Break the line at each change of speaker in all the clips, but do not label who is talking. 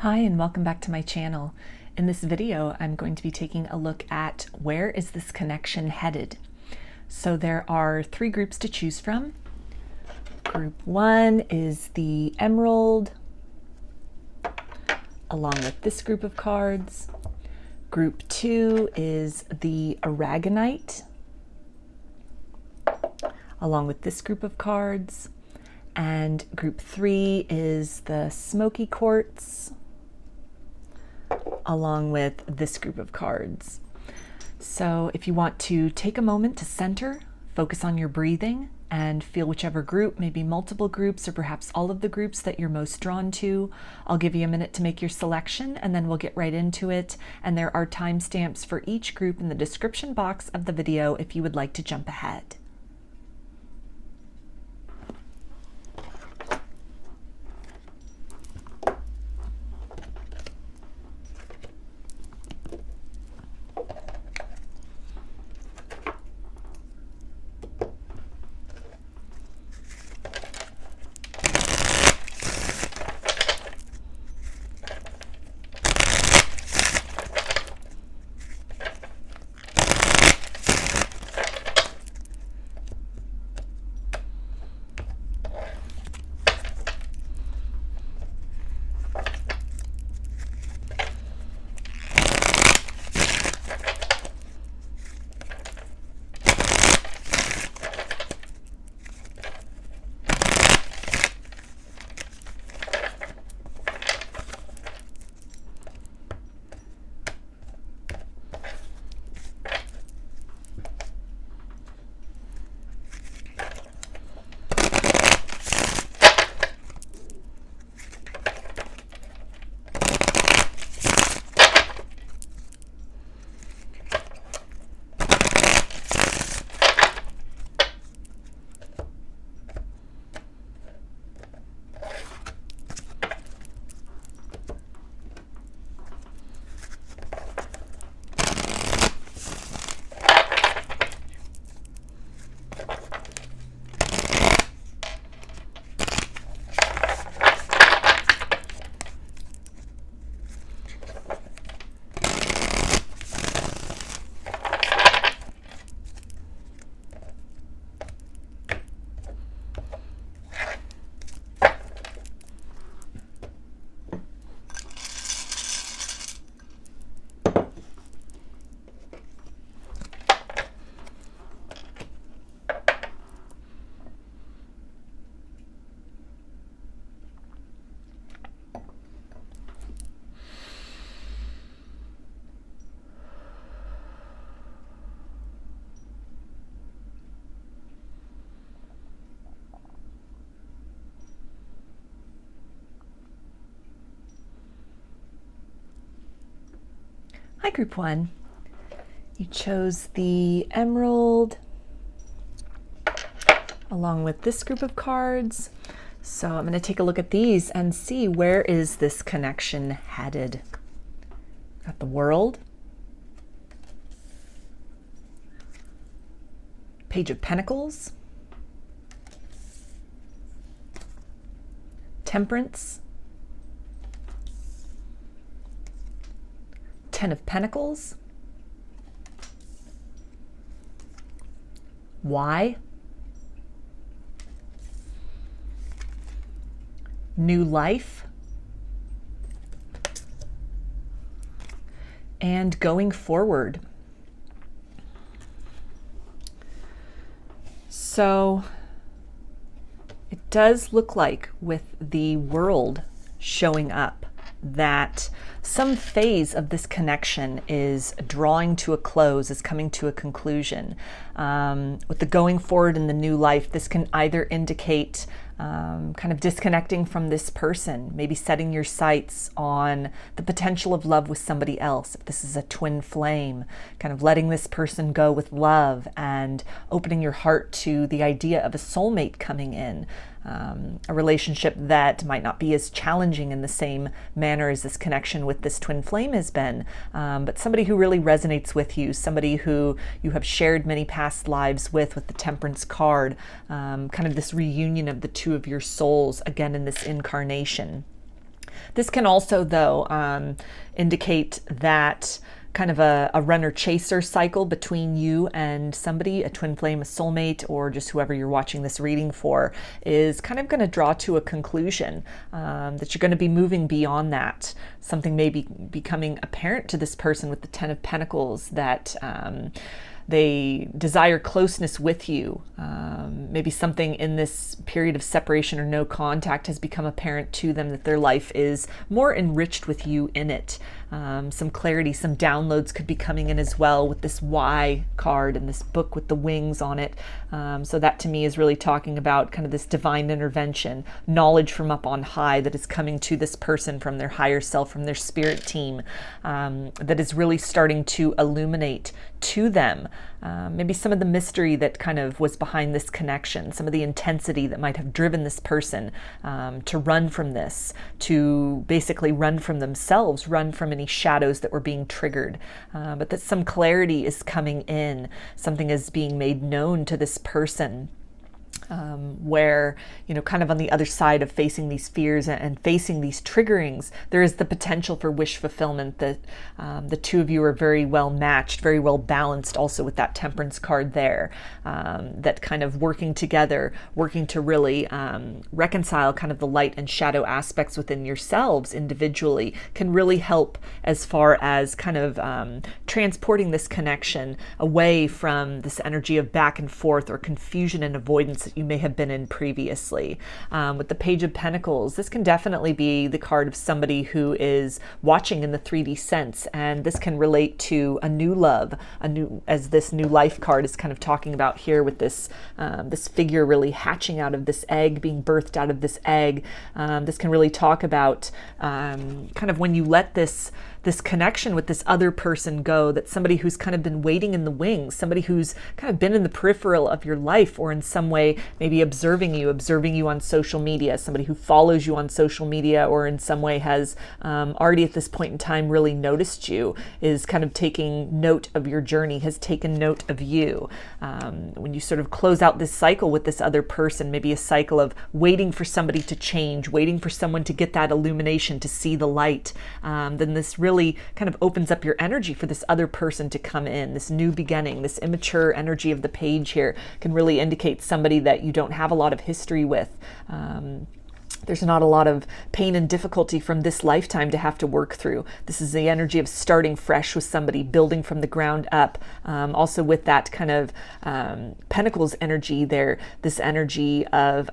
Hi and welcome back to my channel. In this video, I'm going to be taking a look at where is this connection headed. So there are three groups to choose from. Group 1 is the Emerald, along with this group of cards. Group 2 is the Aragonite, along with this group of cards. And group 3 is the Smokey Quartz, along with this group of cards. So if you want to take a moment to center, focus on your breathing, and feel whichever group, maybe multiple groups or perhaps all of the groups that you're most drawn to, I'll give you a minute to make your selection and then we'll get right into it. And there are timestamps for each group in the description box of the video if you would like to jump ahead. Hi, Group 1. You chose the Emerald along with this group of cards. So I'm going to take a look at these and see where is this connection headed. Got the World, Page of Pentacles, Temperance, Ten of Pentacles, Why, New Life, and Going Forward. So it does look like with the World showing up that some phase of this connection is drawing to a close, is coming to a conclusion. With the going forward in the new life, this can either indicate kind of disconnecting from this person, maybe setting your sights on the potential of love with somebody else. If this is a twin flame, kind of letting this person go with love and opening your heart to the idea of a soulmate coming in. A relationship that might not be as challenging in the same manner as this connection with this twin flame has been, but somebody who really resonates with you, somebody who you have shared many past lives with the Temperance card, kind of this reunion of the two of your souls again in this incarnation. This can also, though, indicate that kind of a runner-chaser cycle between you and somebody, a twin flame, a soulmate, or just whoever you're watching this reading for, is kind of going to draw to a conclusion, that you're going to be moving beyond that. Something may be becoming apparent to this person with the Ten of Pentacles, that they desire closeness with you. Maybe something in this period of separation or no contact has become apparent to them, that their life is more enriched with you in it. Some clarity, some downloads could be coming in as well with this Y card and this book with the wings on it. So that to me is really talking about kind of this divine intervention, knowledge from up on high that is coming to this person from their higher self, from their spirit team, that is really starting to illuminate to them maybe some of the mystery that kind of was behind this connection, some of the intensity that might have driven this person to run from this, to basically run from themselves, run from any shadows that were being triggered, but that some clarity is coming in, something is being made known to this person. Where, kind of on the other side of facing these fears and facing these triggerings, there is the potential for wish fulfillment, that the two of you are very well matched, very well balanced, also with that Temperance card there, that kind of working together, working to really reconcile kind of the light and shadow aspects within yourselves individually, can really help as far as kind of transporting this connection away from this energy of back and forth or confusion and avoidance that you may have been in previously. With the Page of Pentacles, this can definitely be the card of somebody who is watching in the 3D sense, and this can relate to a new love, as this new life card is kind of talking about here, with this this figure really hatching out of this egg, being birthed out of this egg. This can really talk about kind of when you let this connection with this other person go, that somebody who's kind of been waiting in the wings, somebody who's kind of been in the peripheral of your life, or in some way maybe observing you on social media, somebody who follows you on social media, or in some way has already at this point in time really noticed you, is kind of taking note of your journey, has taken note of you. When you sort of close out this cycle with this other person, maybe a cycle of waiting for somebody to change, waiting for someone to get that illumination, to see the light, then this really kind of opens up your energy for this other person to come in, this new beginning. This immature energy of the page here can really indicate somebody that you don't have a lot of history with. There's not a lot of pain and difficulty from this lifetime to have to work through. This is the energy of starting fresh with somebody, building from the ground up. Also with that kind of Pentacles energy there, this energy of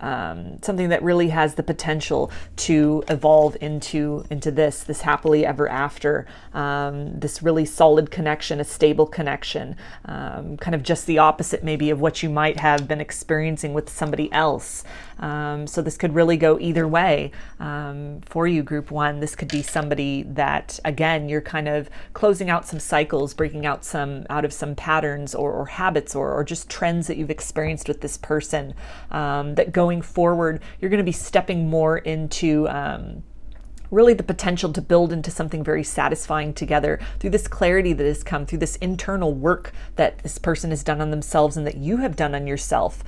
something that really has the potential to evolve into this happily ever after, this really solid connection, a stable connection, kind of just the opposite maybe of what you might have been experiencing with somebody else. So this could really go either way for you, Group 1. This could be somebody that, again, you're kind of closing out some cycles, breaking out of some patterns or habits or just trends that you've experienced with this person, that going forward, you're going to be stepping more into really the potential to build into something very satisfying together through this clarity that has come, through this internal work that this person has done on themselves and that you have done on yourself,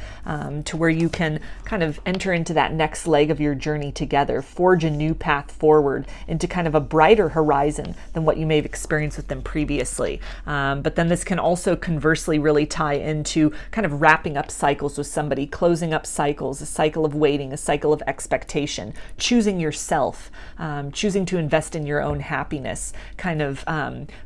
to where you can kind of enter into that next leg of your journey together, forge a new path forward into kind of a brighter horizon than what you may have experienced with them previously. But then this can also conversely really tie into kind of wrapping up cycles with somebody, closing up cycles, a cycle of waiting, a cycle of expectation, choosing yourself, choosing to invest in your own happiness, kind of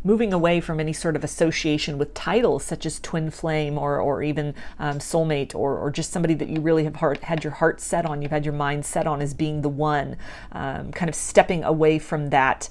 moving away from any sort of association with titles such as twin flame or even soulmate, or just somebody that you really have had your heart set on, you've had your mind set on as being the one, kind of stepping away from that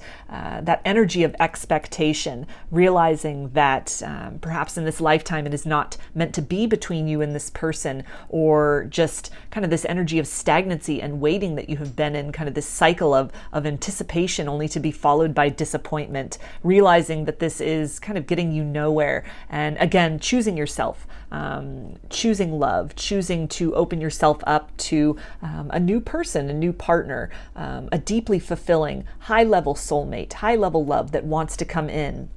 energy of expectation, realizing that perhaps in this lifetime it is not meant to be between you and this person, or just kind of this energy of stagnancy and waiting that you have been in, kind of this cycle of anticipation only to be followed by disappointment, realizing that this is kind of getting you nowhere. And again, choosing yourself, choosing love, choosing to open yourself up to a new person, a new partner, a deeply fulfilling, high-level soulmate, high-level love that wants to come in,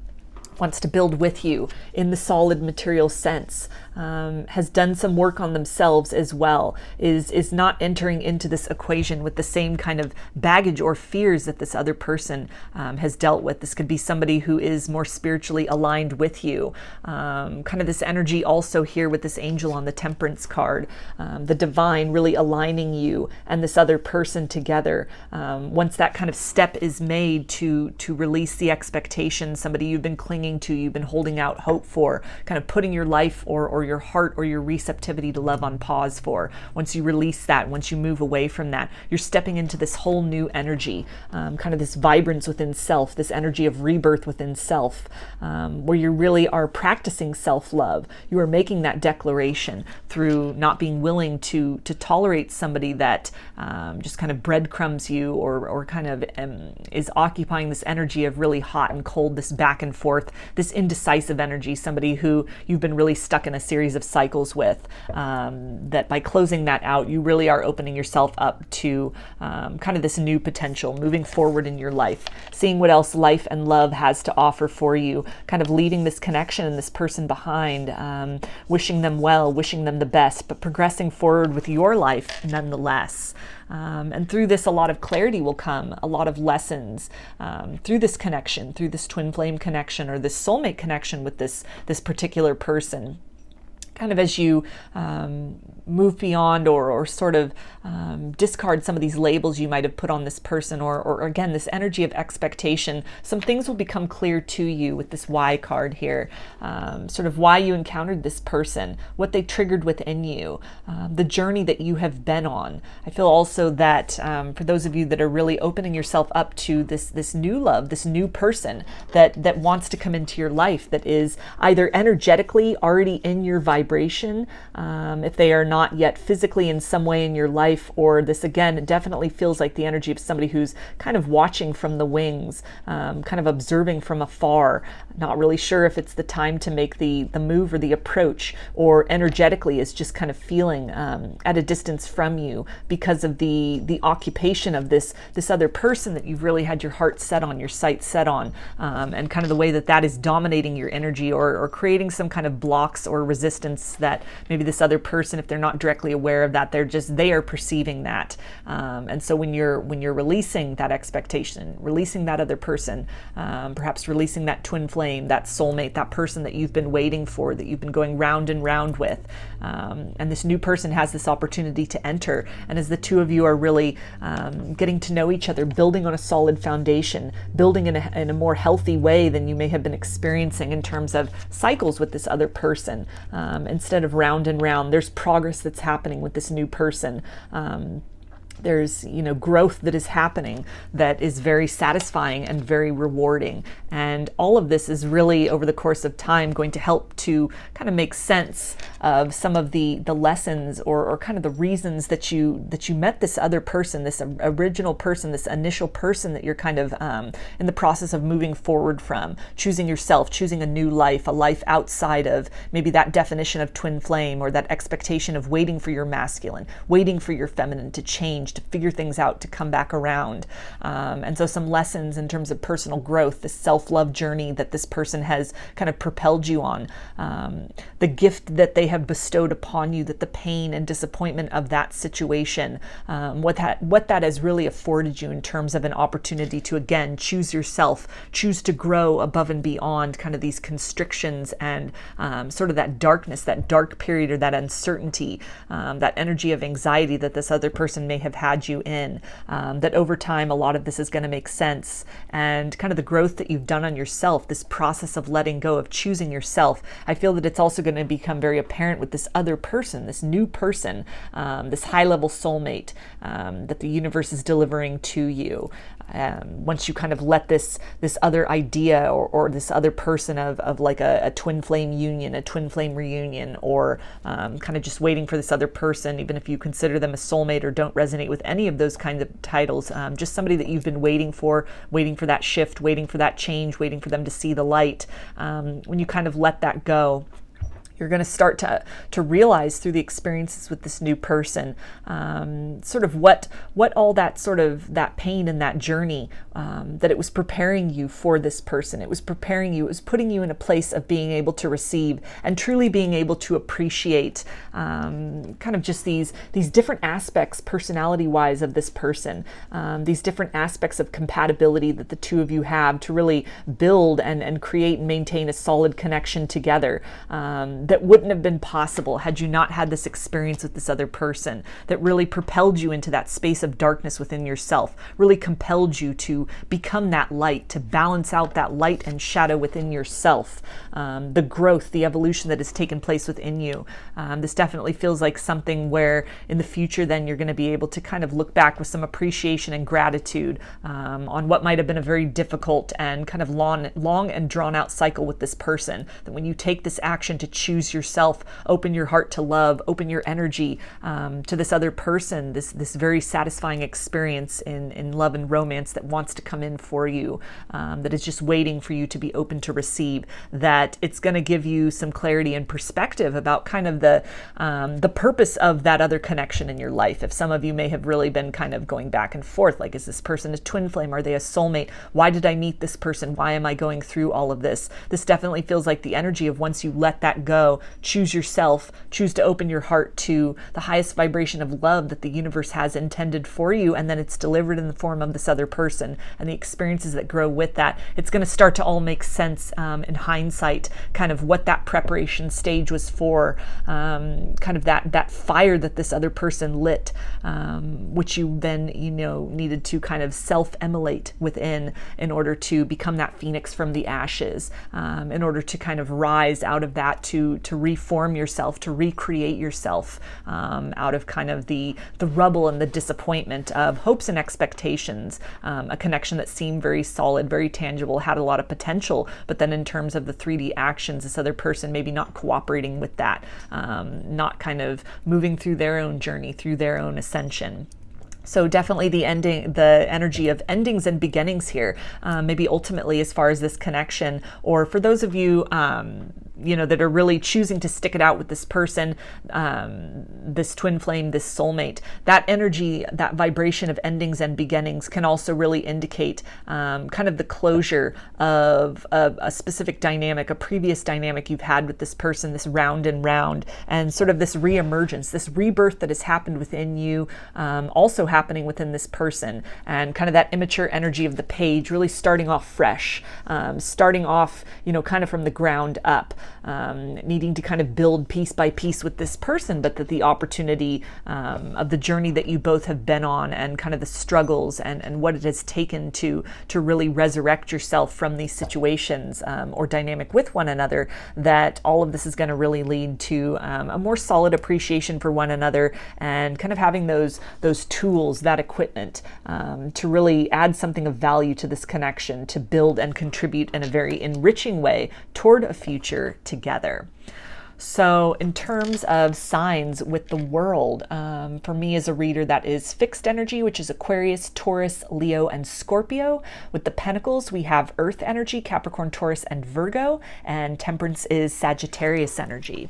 wants to build with you in the solid material sense, has done some work on themselves as well, is not entering into this equation with the same kind of baggage or fears that this other person has dealt with. This could be somebody who is more spiritually aligned with you. Kind of this energy also here with this angel on the Temperance card, the divine really aligning you and this other person together. Once that kind of step is made to release the expectation, somebody you've been clinging to, you've been holding out hope for, kind of putting your life or your heart or your receptivity to love on pause for. Once you release that, once you move away from that, you're stepping into this whole new energy, kind of this vibrance within self, this energy of rebirth within self, where you really are practicing self-love. You are making that declaration through not being willing to tolerate somebody that just kind of breadcrumbs you or kind of is occupying this energy of really hot and cold, this back and forth, this indecisive energy, somebody who you've been really stuck in a series of cycles with, that by closing that out, you really are opening yourself up to kind of this new potential, moving forward in your life, seeing what else life and love has to offer for you, kind of leaving this connection and this person behind, wishing them well, wishing them the best, but progressing forward with your life nonetheless. And through this, a lot of clarity will come, a lot of lessons through this connection, through this twin flame connection or this soulmate connection with this particular person. Kind of as you move beyond or sort of discard some of these labels you might have put on this person, or again, this energy of expectation, some things will become clear to you with this why card here, sort of why you encountered this person, what they triggered within you, the journey that you have been on. I feel also that for those of you that are really opening yourself up to this new love, this new person that wants to come into your life, that is either energetically already in your vibration, if they are not yet physically in some way in your life, or this again, it definitely feels like the energy of somebody who's kind of watching from the wings, kind of observing from afar, not really sure if it's the time to make the move or the approach, or energetically is just kind of feeling at a distance from you because of the occupation of this other person that you've really had your heart set on, your sights set on, and kind of the way that is dominating your energy or creating some kind of blocks or resistance that maybe this other person, if they're not directly aware of that, they are perceiving that. And so when you're releasing that expectation, releasing that other person, perhaps releasing that twin flame, that soulmate, that person that you've been waiting for, that you've been going round and round with, and this new person has this opportunity to enter. And as the two of you are really getting to know each other, building on a solid foundation, building in a more healthy way than you may have been experiencing in terms of cycles with this other person, instead of round and round, there's progress that's happening with this new person. There's, growth that is happening that is very satisfying and very rewarding. And all of this is really, over the course of time, going to help to kind of make sense of some of the lessons or kind of the reasons that you met this other person, this original person, this initial person that you're kind of in the process of moving forward from, choosing yourself, choosing a new life, a life outside of maybe that definition of twin flame or that expectation of waiting for your masculine, waiting for your feminine to change, to figure things out, to come back around. And so some lessons in terms of personal growth, the self-love journey that this person has kind of propelled you on, the gift that they have bestowed upon you, that the pain and disappointment of that situation, what that has really afforded you in terms of an opportunity to, again, choose yourself, choose to grow above and beyond kind of these constrictions and sort of that darkness, that dark period or that uncertainty, that energy of anxiety that this other person may have had you in, that over time a lot of this is going to make sense, and kind of the growth that you've done on yourself, this process of letting go, of choosing yourself. I feel that it's also going to become very apparent with this other person, this new person, this high-level soulmate that the universe is delivering to you. Once you kind of let this other idea or this other person of like a twin flame union, a twin flame reunion, or kind of just waiting for this other person, even if you consider them a soulmate or don't resonate with any of those kinds of titles, just somebody that you've been waiting for that shift, waiting for that change, waiting for them to see the light. When you kind of let that go, You're going to start to realize through the experiences with this new person, sort of what all that sort of that pain and that journey, that it was preparing you for this person. It was preparing you. It was putting you in a place of being able to receive and truly being able to appreciate kind of just these different aspects, personality-wise, of this person. These different aspects of compatibility that the two of you have to really build and create and maintain a solid connection together. That wouldn't have been possible had you not had this experience with this other person, that really propelled you into that space of darkness within yourself, really compelled you to become that light, to balance out that light and shadow within yourself, the growth, the evolution that has taken place within you. This definitely feels like something where in the future then you're going to be able to kind of look back with some appreciation and gratitude on what might have been a very difficult and kind of long and drawn out cycle with this person. That when you take this action to choose yourself, open your heart to love, open your energy to this other person, this very satisfying experience in love and romance that wants to come in for you, that is just waiting for you to be open to receive, that it's going to give you some clarity and perspective about kind of the purpose of that other connection in your life. If some of you may have really been kind of going back and forth, like, is this person a twin flame? Are they a soulmate? Why did I meet this person? Why am I going through all of this? This definitely feels like the energy of once you let that go, choose yourself, choose to open your heart to the highest vibration of love that the universe has intended for you, and then it's delivered in the form of this other person and the experiences that grow with that. It's going to start to all make sense in hindsight, kind of what that preparation stage was for, kind of that fire that this other person lit, which you then needed to kind of self-immolate within in order to become that phoenix from the ashes, in order to kind of rise out of that, to reform yourself, to recreate yourself out of kind of the rubble and the disappointment of hopes and expectations, a connection that seemed very solid, very tangible, had a lot of potential, but then in terms of the 3D actions, this other person maybe not cooperating with that, not kind of moving through their own journey, through their own ascension. So definitely the energy of endings and beginnings here, maybe ultimately as far as this connection, or for those of you, that are really choosing to stick it out with this person, this twin flame, this soulmate, that energy, that vibration of endings and beginnings can also really indicate kind of the closure of a specific dynamic, a previous dynamic you've had with this person, this round and round, and sort of this reemergence, this rebirth that has happened within you, also happening within this person, and kind of that immature energy of the page really starting off fresh, starting off, kind of from the ground up. Needing to kind of build piece by piece with this person, but that the opportunity of the journey that you both have been on, and kind of the struggles and what it has taken to really resurrect yourself from these situations or dynamic with one another, that all of this is going to really lead to a more solid appreciation for one another, and kind of having those tools, that equipment to really add something of value to this connection, to build and contribute in a very enriching way toward a future together. So in terms of signs with the world, for me as a reader, that is fixed energy, which is Aquarius, Taurus, Leo, and Scorpio. With the Pentacles, we have earth energy, Capricorn, Taurus, and Virgo, and Temperance is Sagittarius energy.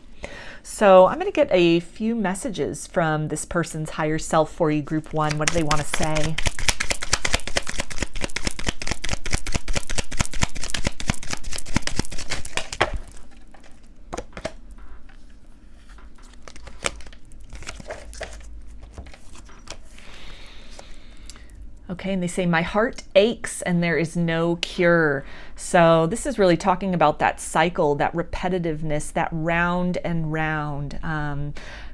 So I'm going to get a few messages from this person's higher self for you, Group 1. What do they want to say? Okay, and they say, my heart aches and there is no cure. So this is really talking about that cycle, that repetitiveness, that round and round,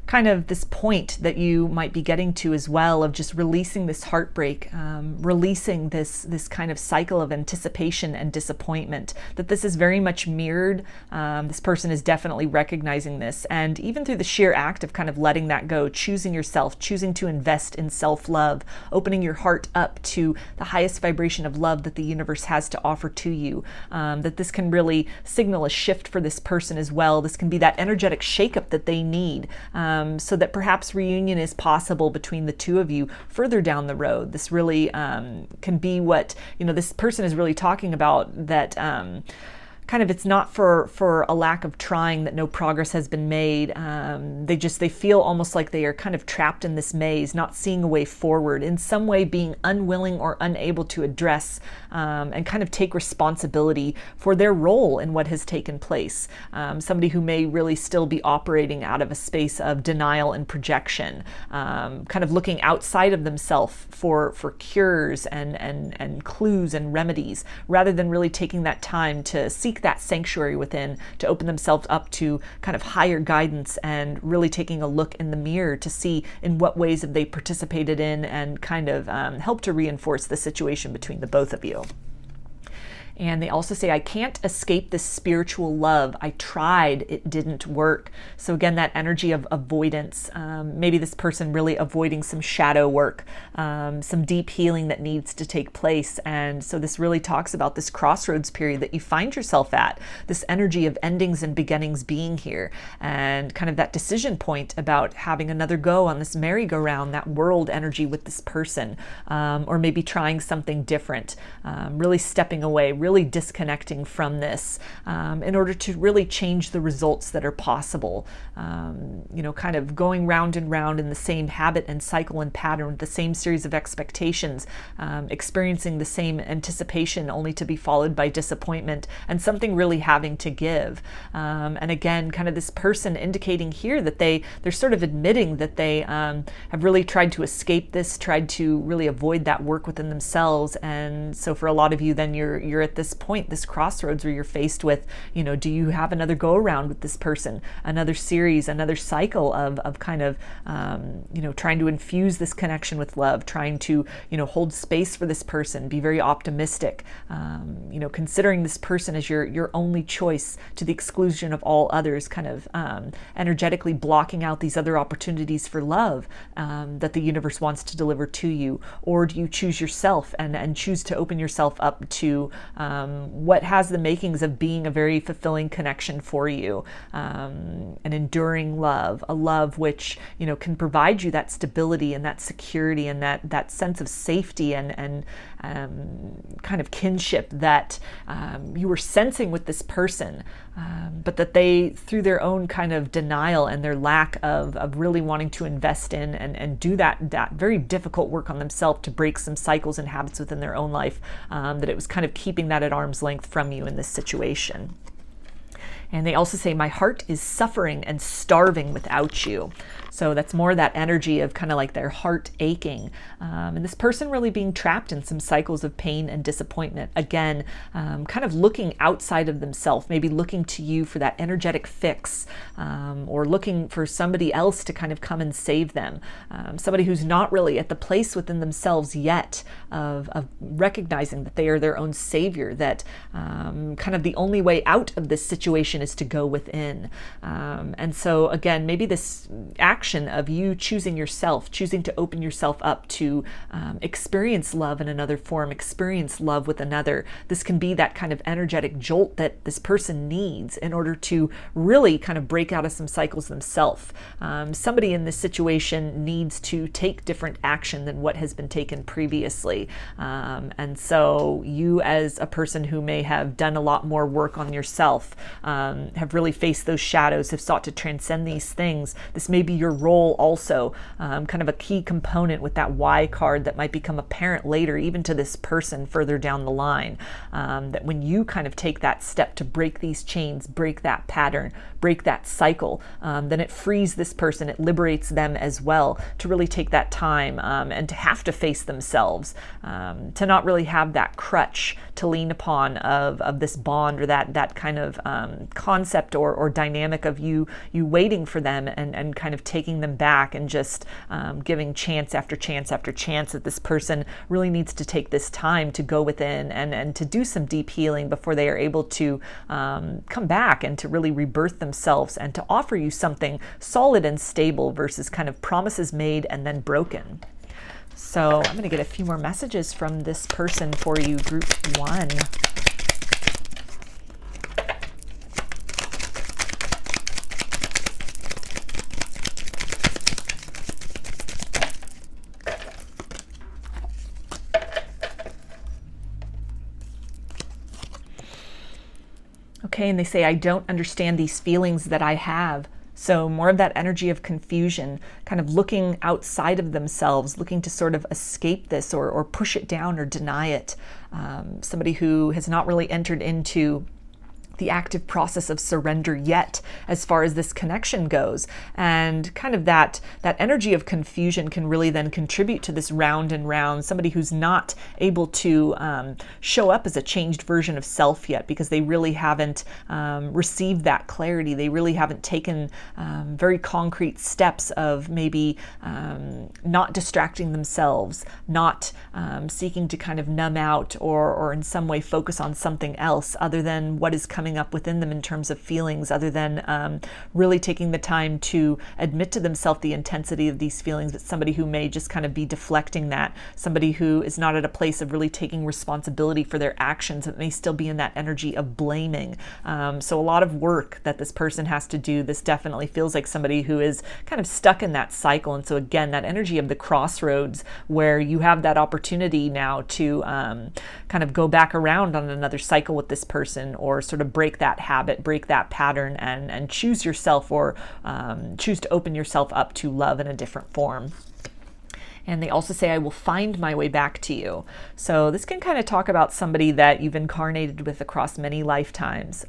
kind of this point that you might be getting to as well, of just releasing this heartbreak, releasing this kind of cycle of anticipation and disappointment, that this is very much mirrored. This person is definitely recognizing this, and even through the sheer act of kind of letting that go, choosing yourself, choosing to invest in self-love, opening your heart up to the highest vibration of love that the universe has to offer to you, that this can really signal a shift for this person as well. This can be that energetic shakeup that they need, so that perhaps reunion is possible between the two of you further down the road. This really can be what, this person is really talking about, that kind of, it's not for a lack of trying that no progress has been made. They feel almost like they are kind of trapped in this maze, not seeing a way forward, in some way being unwilling or unable to address and kind of take responsibility for their role in what has taken place. Somebody who may really still be operating out of a space of denial and projection, kind of looking outside of themselves for cures and clues and remedies, rather than really taking that time to seek that sanctuary within, to open themselves up to kind of higher guidance, and really taking a look in the mirror to see in what ways have they participated in and kind of help to reinforce the situation between the both of you. And they also say, I can't escape this spiritual love. I tried, it didn't work. So again, that energy of avoidance, maybe this person really avoiding some shadow work, some deep healing that needs to take place. And so this really talks about this crossroads period that you find yourself at, this energy of endings and beginnings being here, and kind of that decision point about having another go on this merry-go-round, that world energy with this person, or maybe trying something different, really stepping away, really disconnecting from this in order to really change the results that are possible. Kind of going round and round in the same habit and cycle and pattern, the same series of expectations, experiencing the same anticipation only to be followed by disappointment and something really having to give. And again, kind of this person indicating here that they're sort of admitting that they have really tried to escape this, tried to really avoid that work within themselves. And so for a lot of you, then you're at this point, this crossroads where you're faced with, do you have another go around with this person, another series, another cycle of kind of, trying to infuse this connection with love, trying to, hold space for this person, be very optimistic, considering this person as your only choice to the exclusion of all others, kind of energetically blocking out these other opportunities for love that the universe wants to deliver to you? Or do you choose yourself and choose to open yourself up to what has the makings of being a very fulfilling connection for you, an enduring love, a love which can provide you that stability and that security and that sense of safety and kind of kinship that you were sensing with this person, but that they, through their own kind of denial and their lack of really wanting to invest in and do that very difficult work on themselves to break some cycles and habits within their own life, that it was kind of keeping that at arm's length from you in this situation. And they also say, my heart is suffering and starving without you. So that's more that energy of kind of like their heart aching. And this person really being trapped in some cycles of pain and disappointment. Again, kind of looking outside of themselves, maybe looking to you for that energetic fix, or looking for somebody else to kind of come and save them. Somebody who's not really at the place within themselves yet of recognizing that they are their own savior, that kind of the only way out of this situation is to go within. And so again, maybe this action of you choosing yourself, choosing to open yourself up to experience love in another form, experience love with another. This can be that kind of energetic jolt that this person needs in order to really kind of break out of some cycles themselves. Somebody in this situation needs to take different action than what has been taken previously. And so you, as a person who may have done a lot more work on yourself, have really faced those shadows, have sought to transcend these things. This may be your role also, kind of a key component with that Y card that might become apparent later, even to this person further down the line, that when you kind of take that step to break these chains, break that pattern, break that cycle, then it frees this person, it liberates them as well to really take that time and to have to face themselves, to not really have that crutch to lean upon of this bond or that kind of concept or dynamic of you waiting for them and kind of taking them back and just giving chance after chance after chance, that this person really needs to take this time to go within and to do some deep healing before they are able to come back and to really rebirth themselves and to offer you something solid and stable versus kind of promises made and then broken. So I'm going to get a few more messages from this person for you, group 1. Okay, and they say, I don't understand these feelings that I have. So more of that energy of confusion, kind of looking outside of themselves, looking to sort of escape this or push it down or deny it. Somebody who has not really entered into the active process of surrender yet as far as this connection goes. And kind of that energy of confusion can really then contribute to this round and round, somebody who's not able to show up as a changed version of self yet because they really haven't received that clarity. They really haven't taken very concrete steps of maybe not distracting themselves, not seeking to kind of numb out or in some way focus on something else other than what is coming up within them in terms of feelings, other than really taking the time to admit to themselves the intensity of these feelings. But somebody who may just kind of be deflecting that, somebody who is not at a place of really taking responsibility for their actions, that may still be in that energy of blaming. So a lot of work that this person has to do. This definitely feels like somebody who is kind of stuck in that cycle. And so again, that energy of the crossroads where you have that opportunity now to kind of go back around on another cycle with this person, or sort of break that habit, break that pattern, and choose yourself, or choose to open yourself up to love in a different form. And they also say, I will find my way back to you. So this can kind of talk about somebody that you've incarnated with across many lifetimes.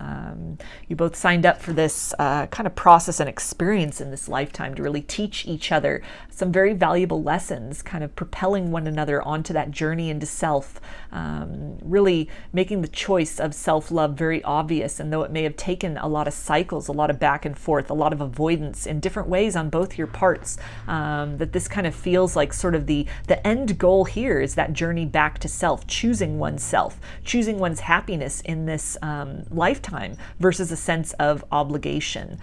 You both signed up for this kind of process and experience in this lifetime to really teach each other some very valuable lessons, kind of propelling one another onto that journey into self, really making the choice of self-love very obvious. And though it may have taken a lot of cycles, a lot of back and forth, a lot of avoidance in different ways on both your parts, that this kind of feels like sort of the end goal here is that journey back to self, choosing oneself, choosing one's happiness in this lifetime versus a sense of obligation,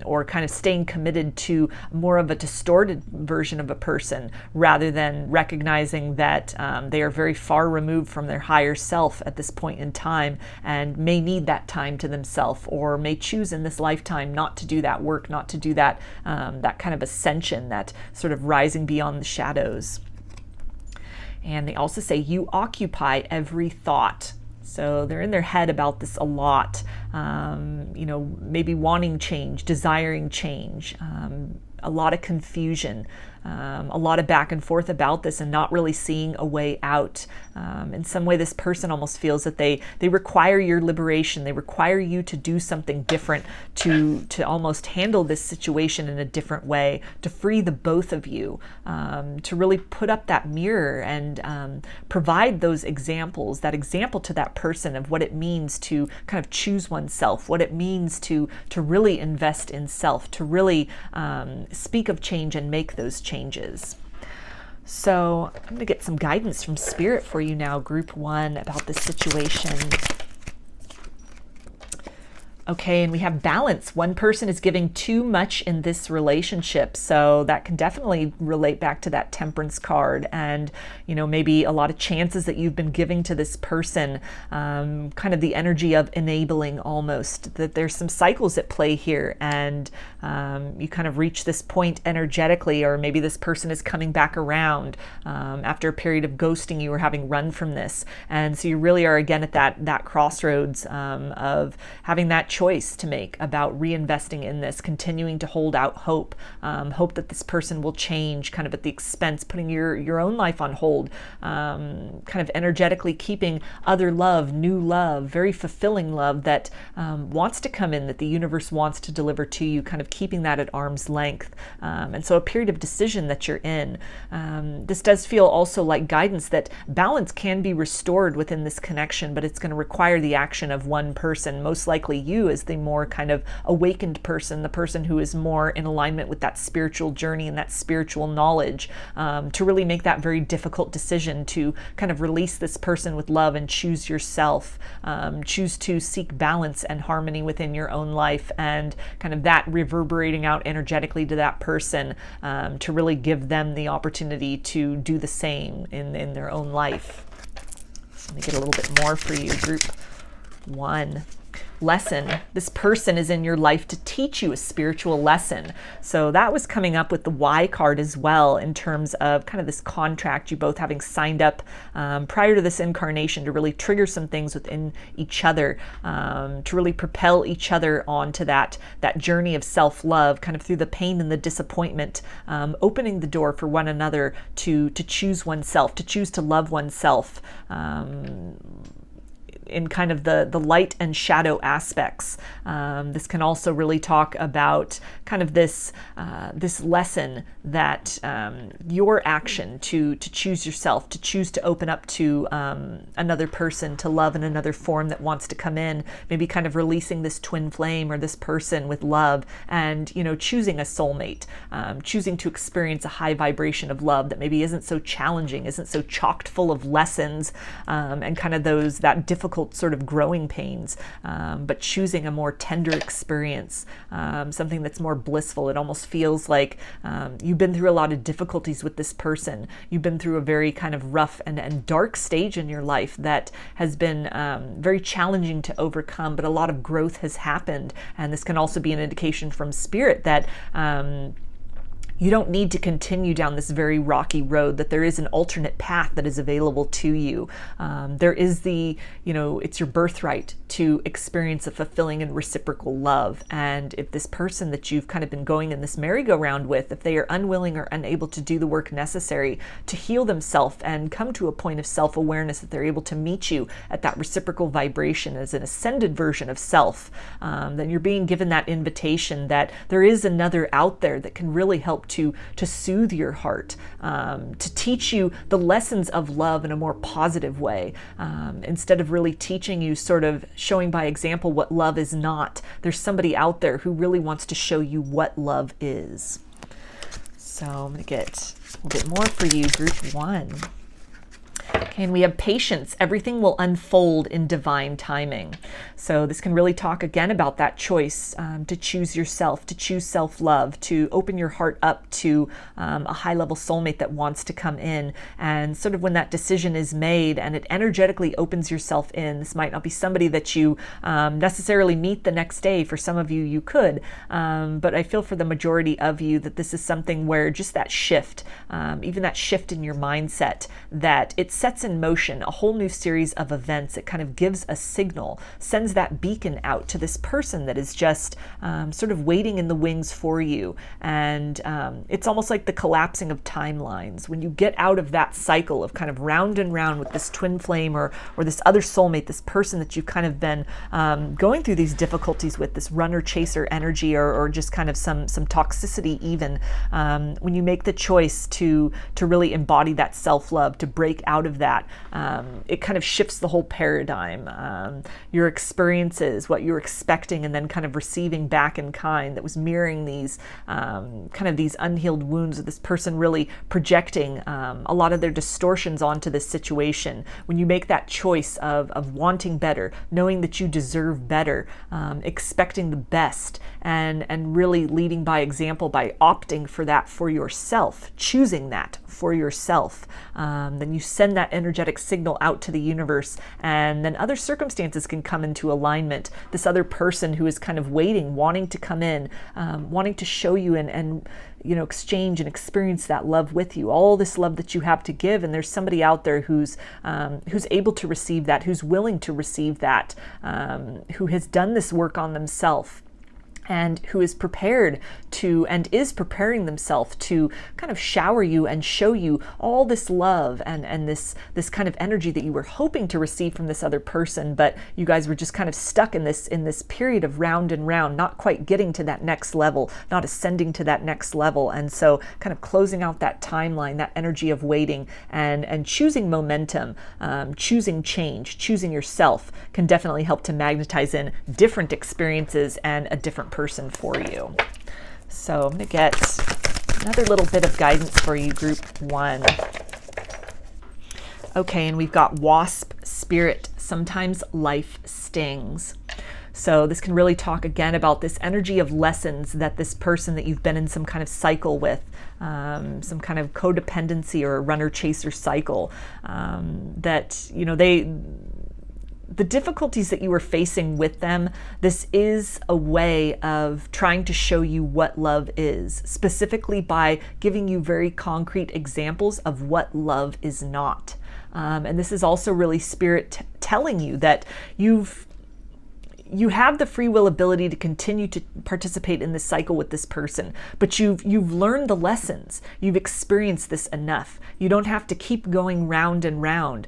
or kind of staying committed to more of a distorted version of a person, rather than recognizing that they are very far removed from their higher self at this point in time and may need that time to themselves, or may choose in this lifetime not to do that work, not to do that that kind of ascension, that sort of rising beyond the shadows. And they also say, you occupy every thought. So they're in their head about this a lot, maybe wanting change, desiring change, a lot of confusion, a lot of back and forth about this, and not really seeing a way out. In some way, this person almost feels that they require your liberation. They require you to do something different, to almost handle this situation in a different way, to free the both of you, to really put up that mirror and provide those examples, that example to that person of what it means to kind of choose oneself, what it means to really invest in self, to really speak of change and make those changes. So I'm going to get some guidance from Spirit for you now, Group 1, about this situation. Okay, and we have balance. One person is giving too much in this relationship, so that can definitely relate back to that Temperance card, and maybe a lot of chances that you've been giving to this person, kind of the energy of enabling almost, that there's some cycles at play here, and you kind of reach this point energetically, or maybe this person is coming back around after a period of ghosting you or having run from this, and so you really are again at that crossroads of having that choice to make about reinvesting in this, continuing to hold out hope, hope that this person will change, kind of at the expense, putting your own life on hold, kind of energetically keeping other love, new love, very fulfilling love that wants to come in, that the universe wants to deliver to you, kind of keeping that at arm's length. And so a period of decision that you're in. This does feel also like guidance that balance can be restored within this connection, but it's going to require the action of one person, most likely you as the more kind of awakened person, the person who is more in alignment with that spiritual journey and that spiritual knowledge, to really make that very difficult decision to kind of release this person with love and choose yourself, choose to seek balance and harmony within your own life, and kind of that reverberating out energetically to that person, to really give them the opportunity to do the same in their own life. Let me get a little bit more for you, Group 1. lesson. This person is in your life to teach you a spiritual lesson. So that was coming up with the Y card as well, in terms of kind of this contract, you both having signed up prior to this incarnation to really trigger some things within each other, to really propel each other onto that journey of self-love, kind of through the pain and the disappointment, opening the door for one another to choose oneself, to choose to love oneself, in kind of the light and shadow aspects. This can also really talk about kind of this lesson that your action to choose yourself, to choose to open up to another person, to love in another form that wants to come in, maybe kind of releasing this twin flame or this person with love, and choosing a soulmate, choosing to experience a high vibration of love that maybe isn't so challenging, isn't so chocked full of lessons, and kind of that difficult sort of growing pains, but choosing a more tender experience, something that's more blissful. It almost feels like you've been through a lot of difficulties with this person. You've been through a very kind of rough and dark stage in your life that has been very challenging to overcome, but a lot of growth has happened. And this can also be an indication from spirit that you don't need to continue down this very rocky road, that there is an alternate path that is available to you. There is it's your birthright to experience a fulfilling and reciprocal love. And if this person that you've kind of been going in this merry-go-round with, if they are unwilling or unable to do the work necessary to heal themselves and come to a point of self-awareness, that they're able to meet you at that reciprocal vibration as an ascended version of self, then you're being given that invitation that there is another out there that can really help to soothe your heart, to teach you the lessons of love in a more positive way, instead of really teaching you, sort of showing by example what love is not. There's somebody out there who really wants to show you what love is. So I'm going to get a little bit more for you, group 1. Okay, and we have patience. Everything will unfold in divine timing. So this can really talk again about that choice to choose yourself, to choose self-love, to open your heart up to a high-level soulmate that wants to come in. And sort of when that decision is made and it energetically opens yourself in, this might not be somebody that you necessarily meet the next day. For some of you, you could. But I feel for the majority of you that this is something where just that shift, even that shift in your mindset, that it sets in motion a whole new series of events. It kind of gives a signal, sends that beacon out to this person that is just sort of waiting in the wings for you. And it's almost like the collapsing of timelines. When you get out of that cycle of kind of round and round with this twin flame or this other soulmate, this person that you've kind of been going through these difficulties with, this runner-chaser energy, or just kind of some toxicity even, when you make the choice to really embody that self-love, to break out of that, it kind of shifts the whole paradigm. Your experiences, what you're expecting and then kind of receiving back in kind, that was mirroring these kind of these unhealed wounds of this person really projecting a lot of their distortions onto this situation. When you make that choice of wanting better, knowing that you deserve better, expecting the best, and really leading by example by opting for that for yourself, choosing that for yourself, then you send that energetic signal out to the universe, and then other circumstances can come into alignment. This other person who is kind of waiting, wanting to come in, wanting to show you and exchange and experience that love with you, all this love that you have to give. And there's somebody out there who's able to receive that, who's willing to receive that, who has done this work on themselves, and who is prepared to, and is preparing themselves to kind of shower you and show you all this love and this kind of energy that you were hoping to receive from this other person, but you guys were just kind of stuck in this period of round and round, not quite getting to that next level, not ascending to that next level. And so kind of closing out that timeline, that energy of waiting and choosing momentum, choosing change, choosing yourself can definitely help to magnetize in different experiences and a different person for you. So I'm going to get another little bit of guidance for you, group 1. Okay, and we've got wasp spirit. Sometimes life stings. So this can really talk again about this energy of lessons that this person that you've been in some kind of cycle with, some kind of codependency or runner-chaser cycle, that the difficulties that you were facing with them, this is a way of trying to show you what love is, specifically by giving you very concrete examples of what love is not. And this is also really Spirit telling you that you have the free will ability to continue to participate in this cycle with this person, but you've learned the lessons. You've experienced this enough. You don't have to keep going round and round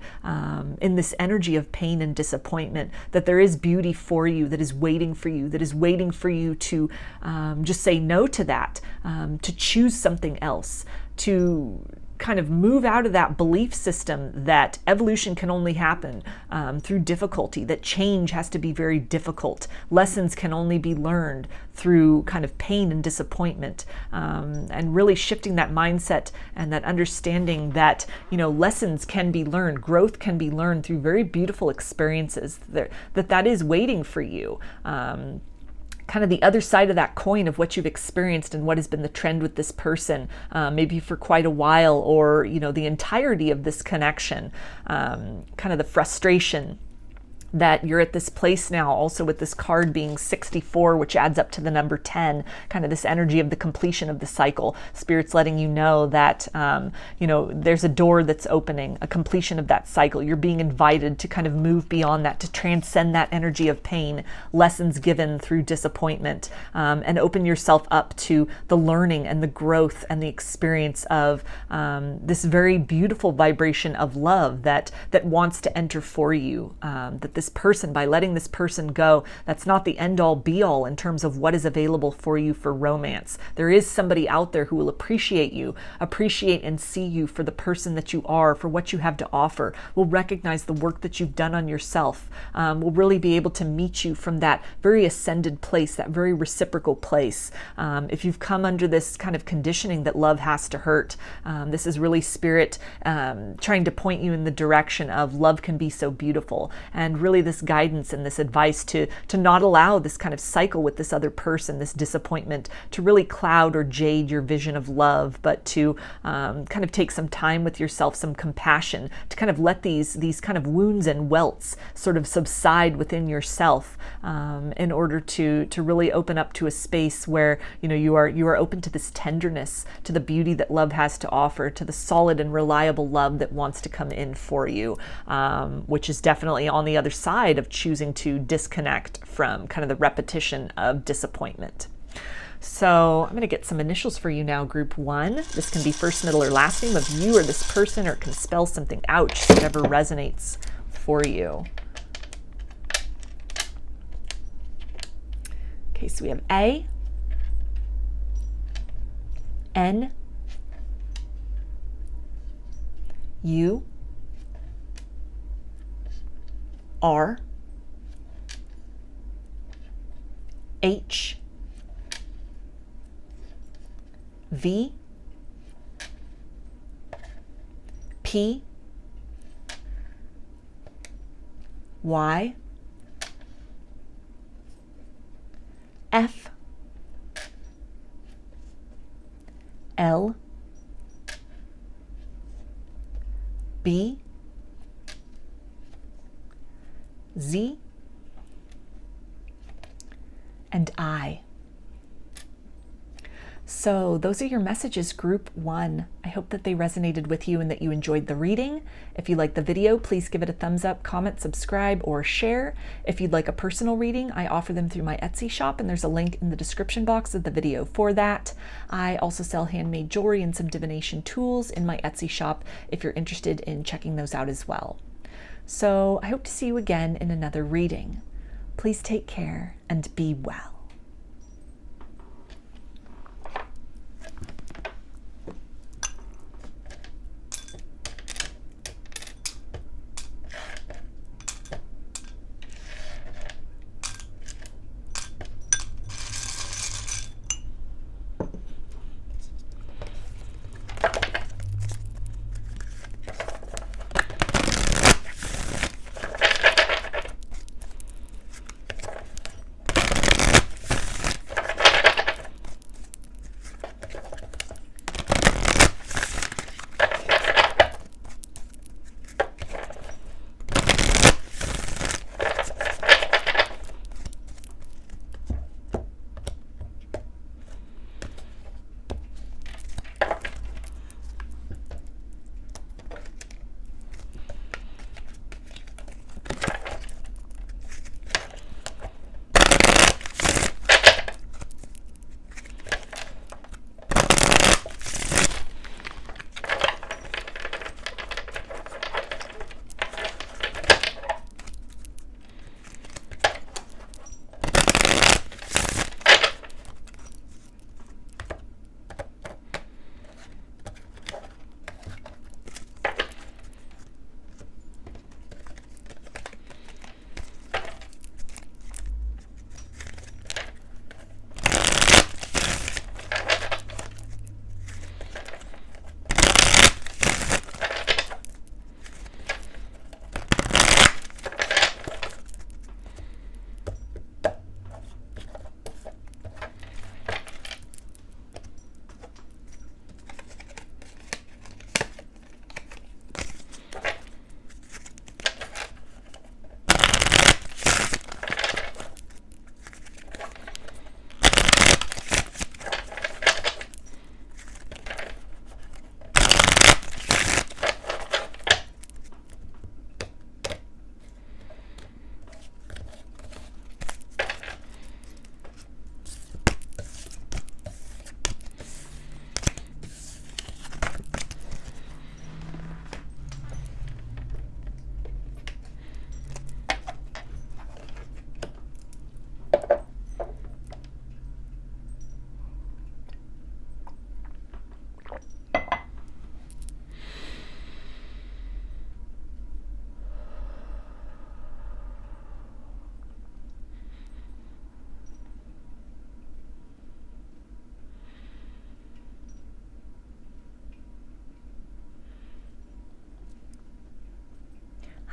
in this energy of pain and disappointment, that there is beauty for you, that is waiting for you, that is waiting for you to just say no to that, to choose something else, to kind of move out of that belief system that evolution can only happen through difficulty, that change has to be very difficult. Lessons can only be learned through kind of pain and disappointment, and really shifting that mindset and that understanding that, lessons can be learned, growth can be learned through very beautiful experiences, that is waiting for you. Kind of the other side of that coin of what you've experienced and what has been the trend with this person, maybe for quite a while, or the entirety of this connection, kind of the frustration that you're at this place now, also with this card being 64, which adds up to the number 10, kind of this energy of the completion of the cycle. Spirit's letting you know that, there's a door that's opening, a completion of that cycle. You're being invited to kind of move beyond that, to transcend that energy of pain, lessons given through disappointment, and open yourself up to the learning and the growth and the experience of this very beautiful vibration of love that wants to enter for you, that this person, by letting this person go, that's not the end all be all in terms of what is available for you for romance. There is somebody out there who will appreciate you, appreciate and see you for the person that you are, for what you have to offer, will recognize the work that you've done on yourself, will really be able to meet you from that very ascended place, that very reciprocal place. If you've come under this kind of conditioning that love has to hurt, this is really Spirit trying to point you in the direction of love can be so beautiful, and really this guidance and this advice to not allow this kind of cycle with this other person, this disappointment, to really cloud or jade your vision of love, but to kind of take some time with yourself, some compassion, to kind of let these kind of wounds and welts sort of subside within yourself, in order to really open up to a space where you are open to this tenderness, to the beauty that love has to offer, to the solid and reliable love that wants to come in for you, which is definitely on the other side of choosing to disconnect from kind of the repetition of disappointment. So I'm going to get some initials for you now, group 1. This can be first, middle, or last name of you or this person, or it can spell something out, just whatever resonates for you. Okay, so we have A, N, U, R, H, V, P, Y, F, L, B, Z, and I. So those are your messages, group 1. I hope that they resonated with you and that you enjoyed the reading. If you liked the video, please give it a thumbs up, comment, subscribe, or share. If you'd like a personal reading, I offer them through my Etsy shop, and there's a link in the description box of the video for that. I also sell handmade jewelry and some divination tools in my Etsy shop if you're interested in checking those out as well. So I hope to see you again in another reading. Please take care and be well.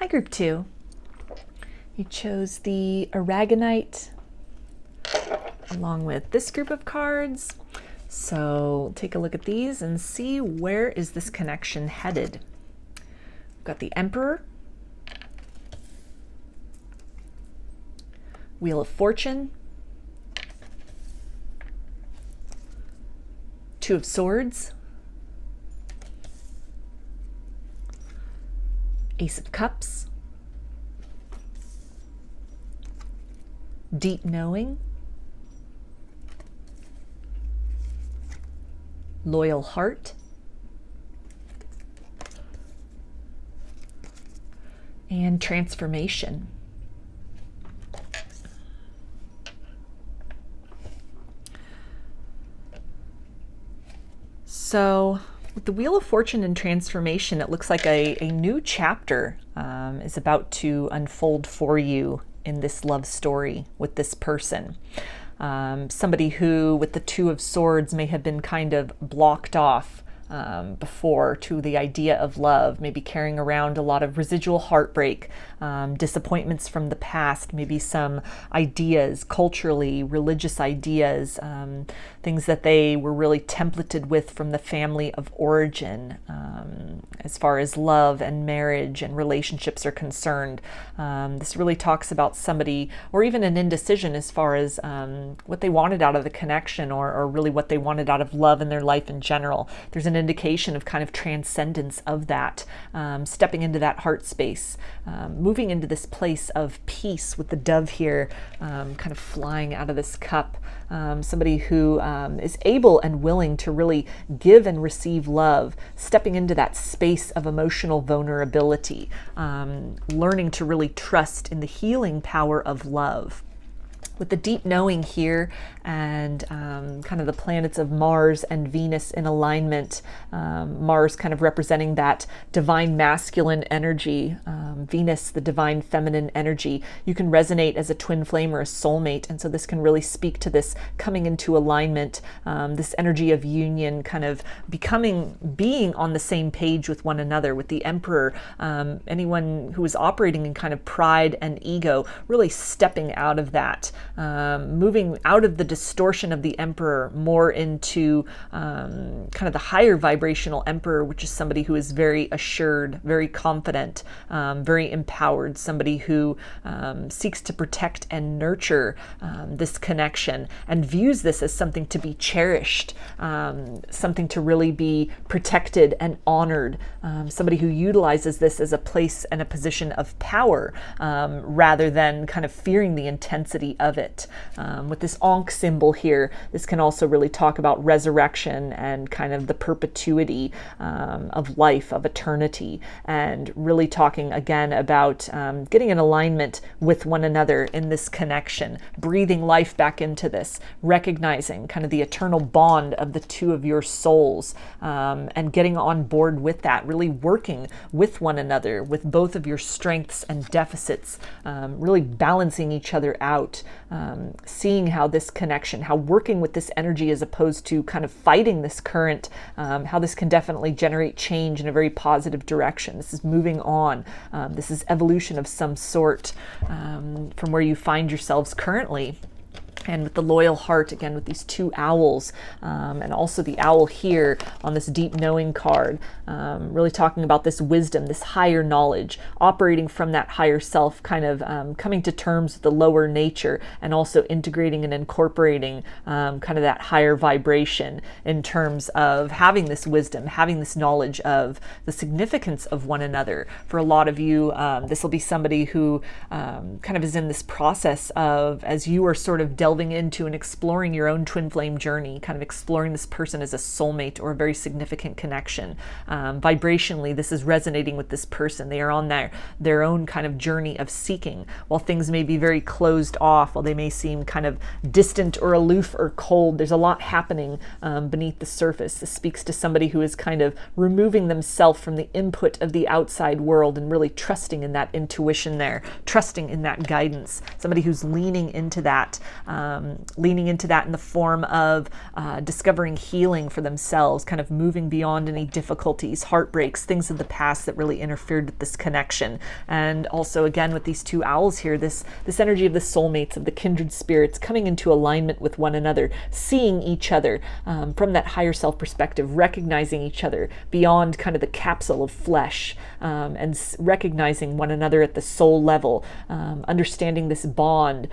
Hi, Group 2. You chose the Aragonite along with this group of cards. So take a look at these and see where is this connection headed. We've got the Emperor, Wheel of Fortune, Two of Swords, Ace of Cups, Deep Knowing, Loyal Heart, and Transformation. So with the Wheel of Fortune and Transformation, it looks like a new chapter is about to unfold for you in this love story with this person. Somebody who, with the Two of Swords, may have been kind of blocked off before to the idea of love, maybe carrying around a lot of residual heartbreak, disappointments from the past, maybe some ideas, culturally, religious ideas, things that they were really templated with from the family of origin, as far as love and marriage and relationships are concerned. This really talks about somebody, or even an indecision as far as what they wanted out of the connection, or really what they wanted out of love in their life in general. There's an indication of kind of transcendence of that, stepping into that heart space, moving into this place of peace with the dove here, kind of flying out of this cup. Somebody who is able and willing to really give and receive love, stepping into that space of emotional vulnerability, learning to really trust in the healing power of love. With the deep knowing here and kind of the planets of Mars and Venus in alignment, Mars kind of representing that divine masculine energy, Venus the divine feminine energy. You can resonate as a twin flame or a soulmate, and so this can really speak to this coming into alignment, this energy of union, kind of being on the same page with one another. With the Emperor, anyone who is operating in kind of pride and ego, really stepping out of that, moving out of the distortion of the Emperor more into kind of the higher vibrational Emperor, which is somebody who is very assured, very confident, very empowered, somebody who seeks to protect and nurture this connection and views this as something to be cherished, something to really be protected and honored, somebody who utilizes this as a place and a position of power, rather than kind of fearing the intensity of it. With this Ankh symbol here, this can also really talk about resurrection and kind of the perpetuity of life, of eternity, and really talking again about getting in alignment with one another in this connection, breathing life back into this, recognizing kind of the eternal bond of the two of your souls, and getting on board with that, really working with one another, with both of your strengths and deficits, really balancing each other out, seeing how this connection, how working with this energy as opposed to kind of fighting this current, how this can definitely generate change in a very positive direction. This is moving on. This is evolution of some sort from where you find yourselves currently. And with the loyal heart, again, with these two owls, and also the owl here on this deep knowing card, really talking about this wisdom, this higher knowledge, operating from that higher self, kind of coming to terms with the lower nature, and also integrating and incorporating kind of that higher vibration in terms of having this wisdom, having this knowledge of the significance of one another. For a lot of you, this will be somebody who kind of is in this process of, as you are sort of delving into and exploring your own twin flame journey, kind of exploring this person as a soulmate or a very significant connection. Vibrationally, this is resonating with this person. They are on their own kind of journey of seeking. While things may be very closed off, while they may seem kind of distant or aloof or cold, there's a lot happening beneath the surface. This speaks to somebody who is kind of removing themselves from the input of the outside world and really trusting in that intuition there, trusting in that guidance. Somebody who's leaning into that, leaning into that in the form of discovering healing for themselves, kind of moving beyond any difficulties, heartbreaks, things of the past that really interfered with this connection. And also, again, with these two owls here, this energy of the soulmates, of the kindred spirits coming into alignment with one another, seeing each other from that higher self perspective, recognizing each other beyond kind of the capsule of flesh, and recognizing one another at the soul level, understanding this bond,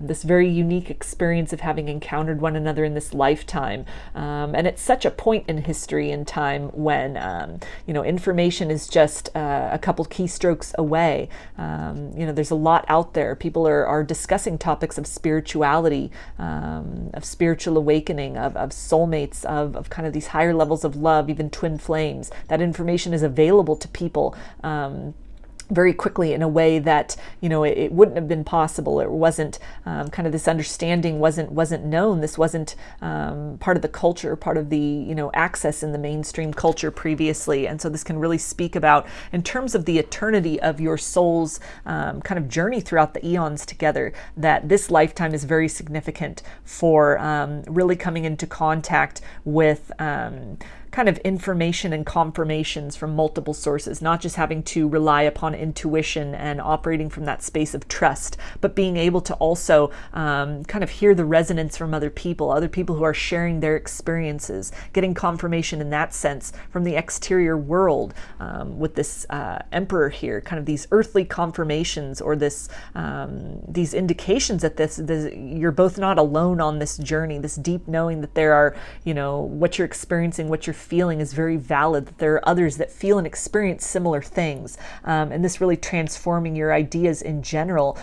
this very unique experience of having encountered one another in this lifetime. And it's such a point in history and time when, information is just a couple keystrokes away. There's a lot out there. People are discussing topics of spirituality, of spiritual awakening, of soulmates, of kind of these higher levels of love, even twin flames. That information is available to people very quickly in a way that it wouldn't have been possible. It wasn't kind of this understanding wasn't known. This wasn't part of the culture, part of the access in the mainstream culture previously. And so this can really speak about, in terms of the eternity of your soul's kind of journey throughout the eons together, that this lifetime is very significant for really coming into contact with kind of information and confirmations from multiple sources, not just having to rely upon intuition and operating from that space of trust, but being able to also kind of hear the resonance from other people who are sharing their experiences, getting confirmation in that sense from the exterior world, with this emperor here, kind of these earthly confirmations, or this these indications that this you're both not alone on this journey, this deep knowing that there are, what you're experiencing, what you're feeling is very valid, that there are others that feel and experience similar things, and this really transforming your ideas in general,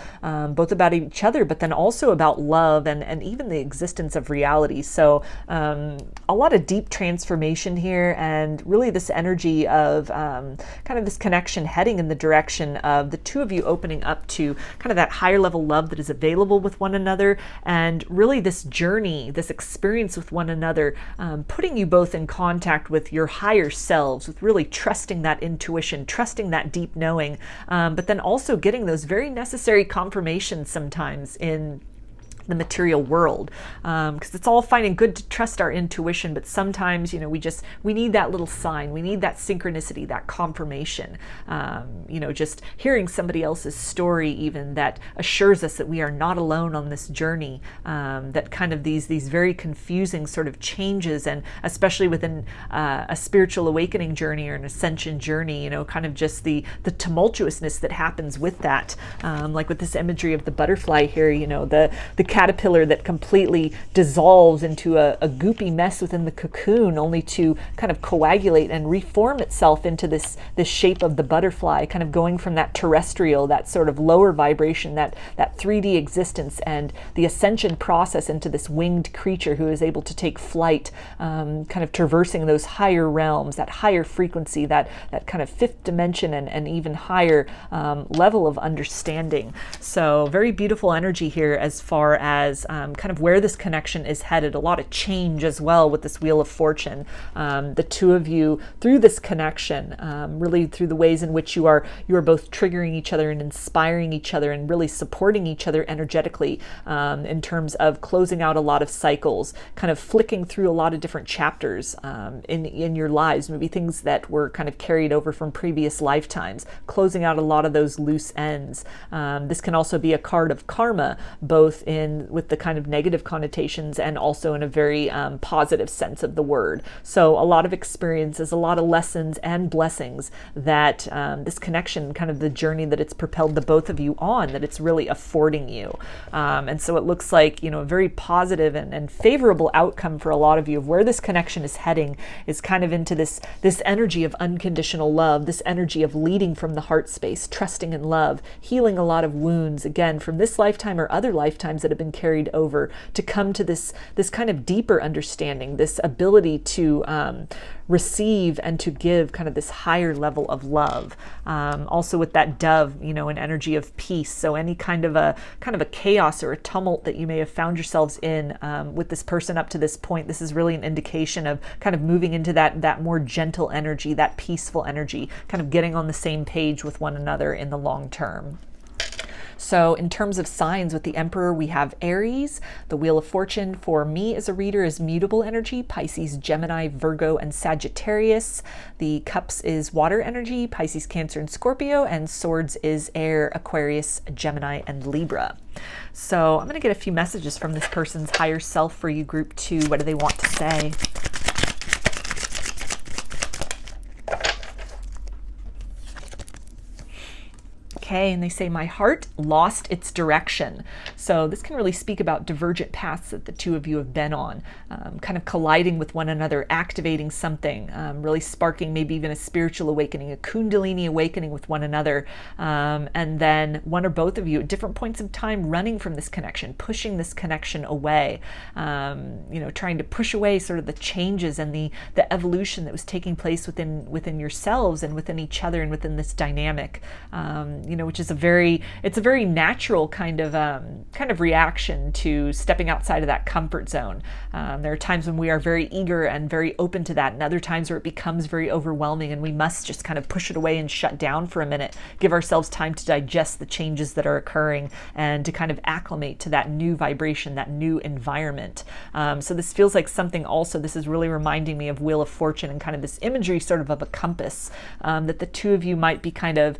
both about each other, but then also about love and even the existence of reality. So a lot of deep transformation here, and really this energy of kind of this connection heading in the direction of the two of you opening up to kind of that higher level love that is available with one another, and really this journey, this experience with one another, putting you both in contact with your higher selves, with really trusting that intuition, trusting that deep knowing, but then also getting those very necessary confirmations sometimes in the material world, because it's all fine and good to trust our intuition, but sometimes we need that little sign, we need that synchronicity, that confirmation, just hearing somebody else's story even that assures us that we are not alone on this journey, that kind of these very confusing sort of changes, and especially within a spiritual awakening journey or an ascension journey, kind of just the tumultuousness that happens with that, like with this imagery of the butterfly here, the caterpillar that completely dissolves into a goopy mess within the cocoon, only to kind of coagulate and reform itself into this shape of the butterfly, kind of going from that terrestrial, that sort of lower vibration, that 3D existence, and the ascension process into this winged creature who is able to take flight, kind of traversing those higher realms, that higher frequency, that kind of fifth dimension and even higher level of understanding. So very beautiful energy here as far as kind of where this connection is headed. A lot of change as well with this Wheel of Fortune. The two of you, through this connection, really through the ways in which you are both triggering each other and inspiring each other and really supporting each other energetically, in terms of closing out a lot of cycles, kind of flicking through a lot of different chapters in your lives, maybe things that were kind of carried over from previous lifetimes, closing out a lot of those loose ends. This can also be a card of karma, both with the kind of negative connotations and also in a very positive sense of the word. So a lot of experiences, a lot of lessons and blessings that this connection, kind of the journey that it's propelled the both of you on, that it's really affording you. And so it looks like, a very positive and favorable outcome for a lot of you of where this connection is heading is kind of into this energy of unconditional love, this energy of leading from the heart space, trusting in love, healing a lot of wounds, again, from this lifetime or other lifetimes that have been carried over, to come to this kind of deeper understanding, this ability to receive and to give kind of this higher level of love. Also with that dove, an energy of peace. So any kind of a chaos or a tumult that you may have found yourselves in with this person up to this point, this is really an indication of kind of moving into that more gentle energy, that peaceful energy, kind of getting on the same page with one another in the long term. So in terms of signs, with the Emperor, we have Aries. The Wheel of Fortune for me as a reader is mutable energy, Pisces, Gemini, Virgo, and Sagittarius. The Cups is water energy, Pisces, Cancer, and Scorpio. And Swords is air, Aquarius, Gemini, and Libra. So I'm going to get a few messages from this person's higher self for you, group 2. What do they want to say? Okay, and they say, my heart lost its direction. So this can really speak about divergent paths that the two of you have been on, kind of colliding with one another, activating something, really sparking maybe even a spiritual awakening, a kundalini awakening with one another. And then one or both of you at different points of time running from this connection, pushing this connection away, trying to push away sort of the changes and the evolution that was taking place within yourselves and within each other and within this dynamic. Which is a very natural kind of reaction to stepping outside of that comfort zone. There are times when we are very eager and very open to that, and other times where it becomes very overwhelming and we must just kind of push it away and shut down for a minute, give ourselves time to digest the changes that are occurring and to kind of acclimate to that new vibration, that new environment. So this feels like something also, this is really reminding me of Wheel of Fortune and kind of this imagery sort of a compass, that the two of you might be kind of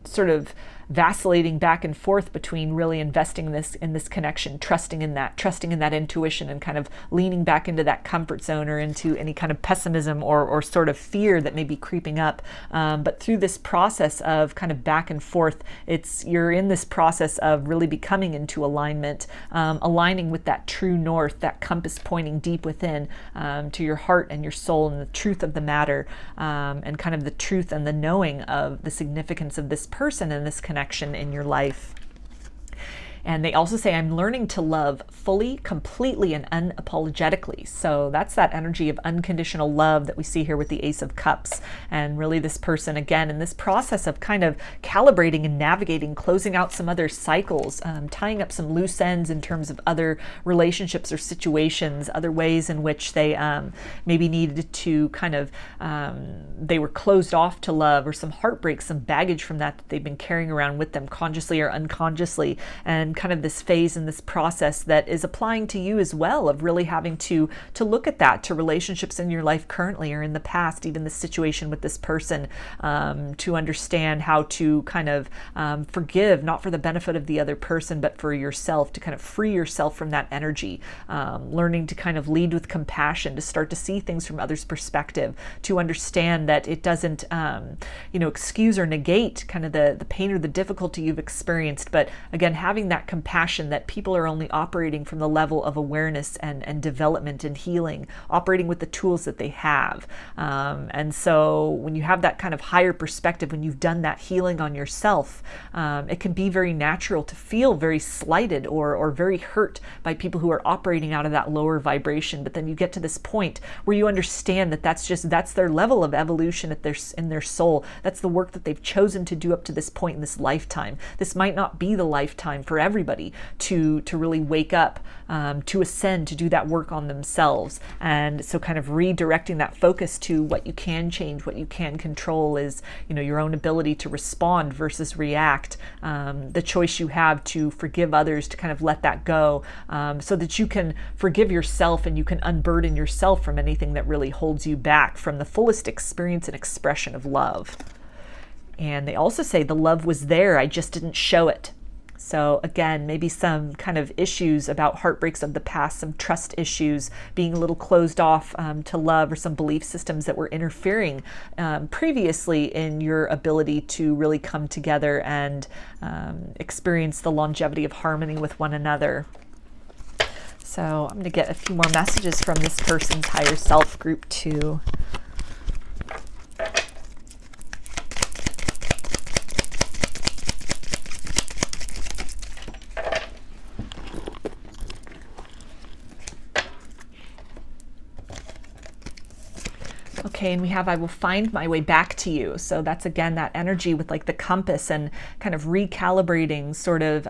sort of vacillating back and forth between really investing in this connection, trusting in that intuition, and kind of leaning back into that comfort zone or into any kind of pessimism or sort of fear that may be creeping up. But through this process of kind of back and forth, you're in this process of really becoming into alignment, aligning with that true north, that compass pointing deep within, to your heart and your soul and the truth of the matter, and kind of the truth and the knowing of the significance of this person and this connection in your life. And they also say, I'm learning to love fully, completely, and unapologetically. So that's that energy of unconditional love that we see here with the Ace of Cups. And really this person, again, in this process of kind of calibrating and navigating, closing out some other cycles, tying up some loose ends in terms of other relationships or situations, other ways in which they maybe needed to kind of, they were closed off to love, or some heartbreak, some baggage from that they've been carrying around with them consciously or unconsciously. And kind of this phase and this process that is applying to you as well, of really having to look at that, to relationships in your life currently or in the past, even the situation with this person, to understand how to kind of forgive, not for the benefit of the other person, but for yourself, to kind of free yourself from that energy, learning to kind of lead with compassion, to start to see things from others' perspective, to understand that it doesn't, excuse or negate kind of the pain or the difficulty you've experienced, but again, having that compassion that people are only operating from the level of awareness and development and healing, operating with the tools that they have. And so when you have that kind of higher perspective, when you've done that healing on yourself, it can be very natural to feel very slighted or very hurt by people who are operating out of that lower vibration. But then you get to this point where you understand that that's their level of evolution in their soul. That's the work that they've chosen to do up to this point in this lifetime. This might not be the lifetime for everybody to really wake up, to ascend, to do that work on themselves. And so kind of redirecting that focus to what you can change, what you can control is, your own ability to respond versus react, the choice you have to forgive others, to kind of let that go, so that you can forgive yourself and you can unburden yourself from anything that really holds you back from the fullest experience and expression of love. And they also say the love was there, I just didn't show it. So again, maybe some kind of issues about heartbreaks of the past, some trust issues, being a little closed off to love, or some belief systems that were interfering previously in your ability to really come together and experience the longevity of harmony with one another. So I'm going to get a few more messages from this person's higher self, group 2. Okay, and we have, I will find my way back to you. So that's, again, that energy with like the compass and kind of recalibrating, sort of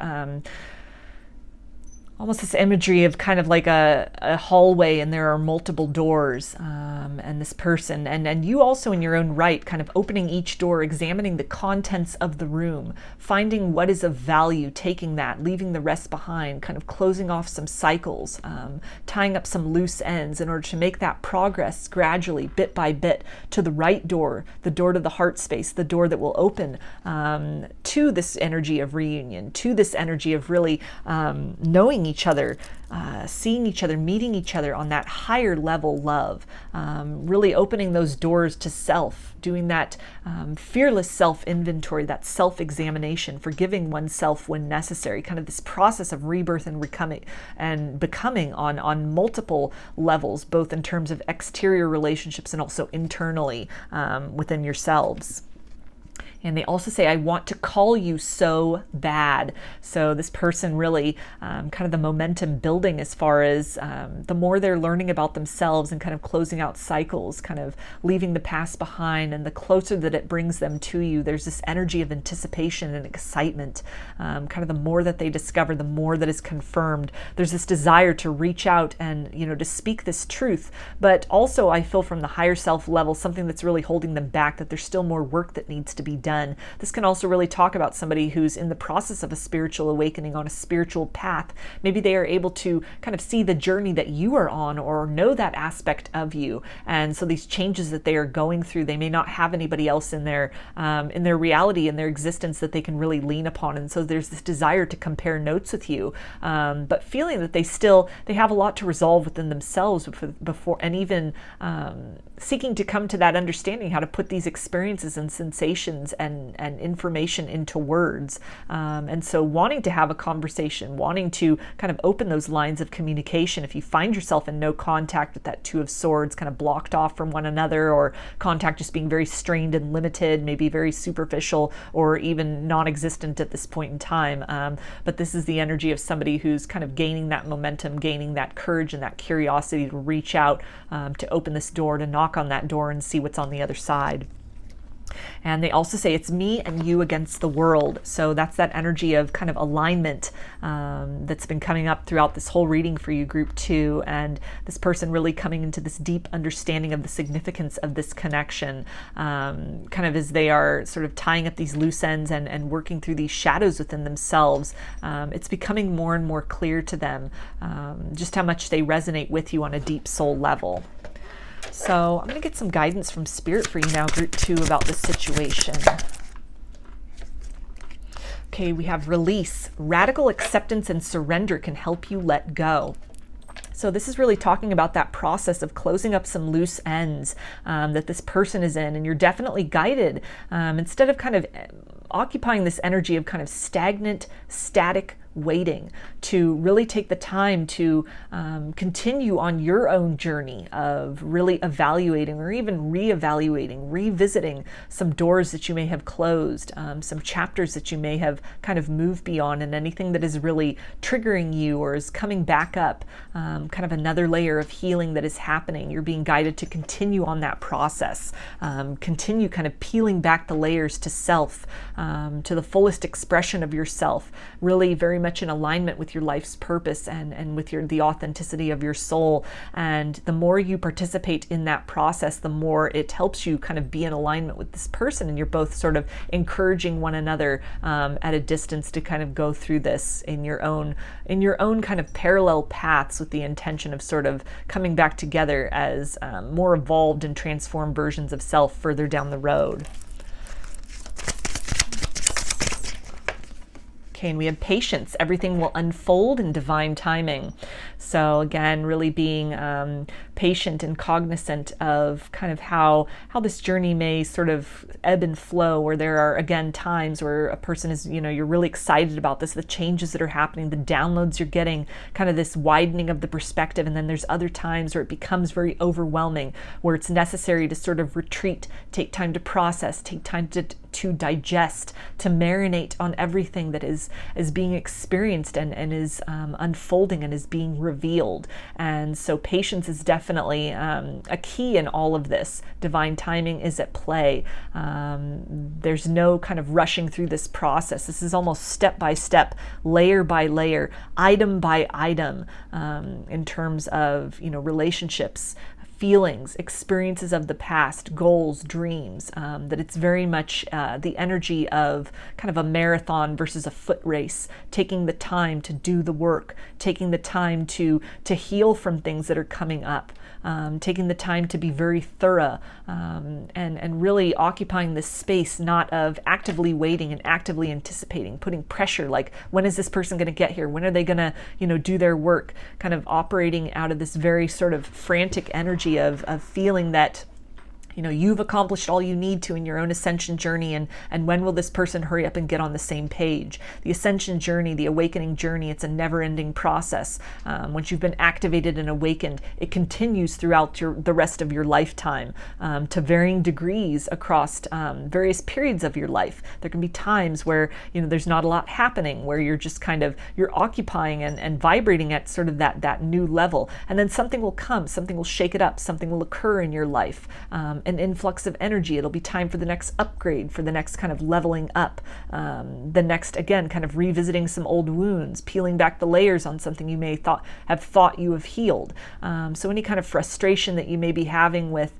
almost this imagery of kind of like a hallway, and there are multiple doors, and this person, and you also in your own right, kind of opening each door, examining the contents of the room, finding what is of value, taking that, leaving the rest behind, kind of closing off some cycles, tying up some loose ends in order to make that progress gradually, bit by bit, to the right door, the door to the heart space, the door that will open to this energy of reunion, to this energy of really knowing each other, seeing each other, meeting each other on that higher level love, really opening those doors to self, doing that fearless self-inventory, that self-examination, forgiving oneself when necessary, kind of this process of rebirth and becoming on multiple levels, both in terms of exterior relationships and also internally within yourselves. And they also say, I want to call you so bad. So this person really kind of the momentum building as far as the more they're learning about themselves and kind of closing out cycles, kind of leaving the past behind, and the closer that it brings them to you, there's this energy of anticipation and excitement. Kind of the more that they discover, the more that is confirmed. There's this desire to reach out and, to speak this truth. But also I feel from the higher self level, something that's really holding them back, that there's still more work that needs to be done. This can also really talk about somebody who's in the process of a spiritual awakening, on a spiritual path. Maybe they are able to kind of see the journey that you are on, or know that aspect of you. And so these changes that they are going through, they may not have anybody else in their reality, in their existence, that they can really lean upon. And so there's this desire to compare notes with you, but feeling that they have a lot to resolve within themselves before, and even seeking to come to that understanding how to put these experiences and sensations and information into words. And so wanting to have a conversation, wanting to kind of open those lines of communication. If you find yourself in no contact with that Two of Swords, kind of blocked off from one another, or contact just being very strained and limited, maybe very superficial or even non-existent at this point in time. But this is the energy of somebody who's kind of gaining that momentum, gaining that courage and that curiosity to reach out, to open this door, to knock on that door and see what's on the other side. And they also say it's me and you against the world. So that's that energy of kind of alignment that's been coming up throughout this whole reading for you, group 2. And this person really coming into this deep understanding of the significance of this connection, kind of as they are sort of tying up these loose ends and working through these shadows within themselves. It's becoming more and more clear to them just how much they resonate with you on a deep soul level. So I'm going to get some guidance from Spirit for you now, group 2, about this situation. Okay, we have release. Radical acceptance and surrender can help you let go. So this is really talking about that process of closing up some loose ends that this person is in, and you're definitely guided. Instead of kind of occupying this energy of kind of stagnant, static waiting, to really take the time to continue on your own journey of really evaluating, or even reevaluating, revisiting some doors that you may have closed, some chapters that you may have kind of moved beyond, and anything that is really triggering you or is coming back up, kind of another layer of healing that is happening. You're being guided to continue on that process, continue kind of peeling back the layers to self, to the fullest expression of yourself, really very much in alignment with your life's purpose and with the authenticity of your soul. And the more you participate in that process, the more it helps you kind of be in alignment with this person, and you're both sort of encouraging one another at a distance to kind of go through this in your own kind of parallel paths, with the intention of sort of coming back together as more evolved and transformed versions of self further down the road. Okay, and we have patience. Everything will unfold in divine timing. So again, really being patient and cognizant of kind of how this journey may sort of ebb and flow, where there are, again, times where a person is, you're really excited about this, the changes that are happening, the downloads you're getting, kind of this widening of the perspective. And then there's other times where it becomes very overwhelming, where it's necessary to sort of retreat, take time to process, take time to digest, to marinate on everything that is is being experienced and is unfolding and is being revealed. And so patience is definitely a key in all of this. Divine timing is at play. There's no kind of rushing through this process. This is almost step by step, layer by layer, item by item, in terms of, relationships, feelings, experiences of the past, goals, dreams, that it's very much the energy of kind of a marathon versus a foot race, taking the time to do the work, taking the time to heal from things that are coming up, taking the time to be very thorough, and really occupying this space, not of actively waiting and actively anticipating, putting pressure, like, when is this person going to get here? When are they going to, do their work? Kind of operating out of this very sort of frantic energy of feeling that you've accomplished all you need to in your own ascension journey, and when will this person hurry up and get on the same page? The ascension journey, the awakening journey, it's a never-ending process. Once you've been activated and awakened, it continues throughout the rest of your lifetime, to varying degrees across various periods of your life. There can be times where there's not a lot happening, where you're just you're occupying and vibrating at sort of that new level, and then something will come, something will shake it up, something will occur in your life. An influx of energy. It'll be time for the next upgrade, for the next kind of leveling up, the next, again, kind of revisiting some old wounds, peeling back the layers on something you may have thought you have healed. So any kind of frustration that you may be having with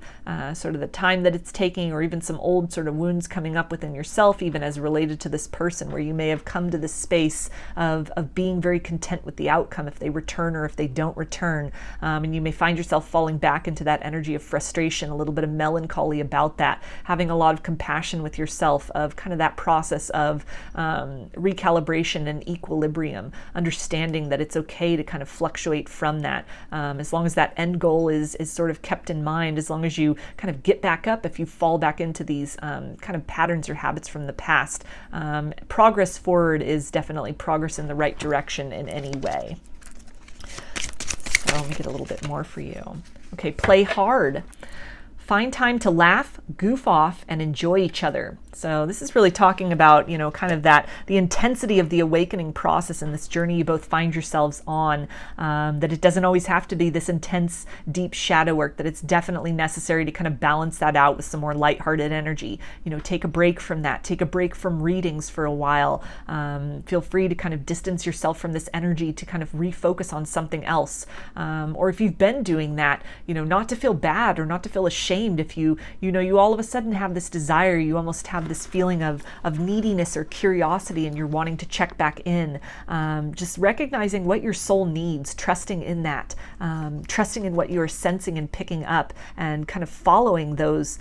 sort of the time that it's taking, or even some old sort of wounds coming up within yourself, even as related to this person, where you may have come to this space of being very content with the outcome, if they return or if they don't return. And you may find yourself falling back into that energy of frustration, a little bit of melancholy about that, having a lot of compassion with yourself, of kind of that process of recalibration and equilibrium, understanding that it's okay to kind of fluctuate from that, as long as that end goal is sort of kept in mind, as long as you kind of get back up if you fall back into these kind of patterns or habits from the past. Progress forward is definitely progress in the right direction in any way. So let me get a little bit more for you. Okay, play hard. Find time to laugh, goof off, and enjoy each other. So this is really talking about, kind of the intensity of the awakening process in this journey you both find yourselves on, that it doesn't always have to be this intense, deep shadow work, that it's definitely necessary to kind of balance that out with some more lighthearted energy. Take a break from that. Take a break from readings for a while. Feel free to kind of distance yourself from this energy to kind of refocus on something else. Or if you've been doing that, not to feel bad or not to feel ashamed if you all of a sudden have this desire, you almost have this feeling of neediness or curiosity, and you're wanting to check back in. Just recognizing what your soul needs, trusting in that, trusting in what you're sensing and picking up, and kind of following those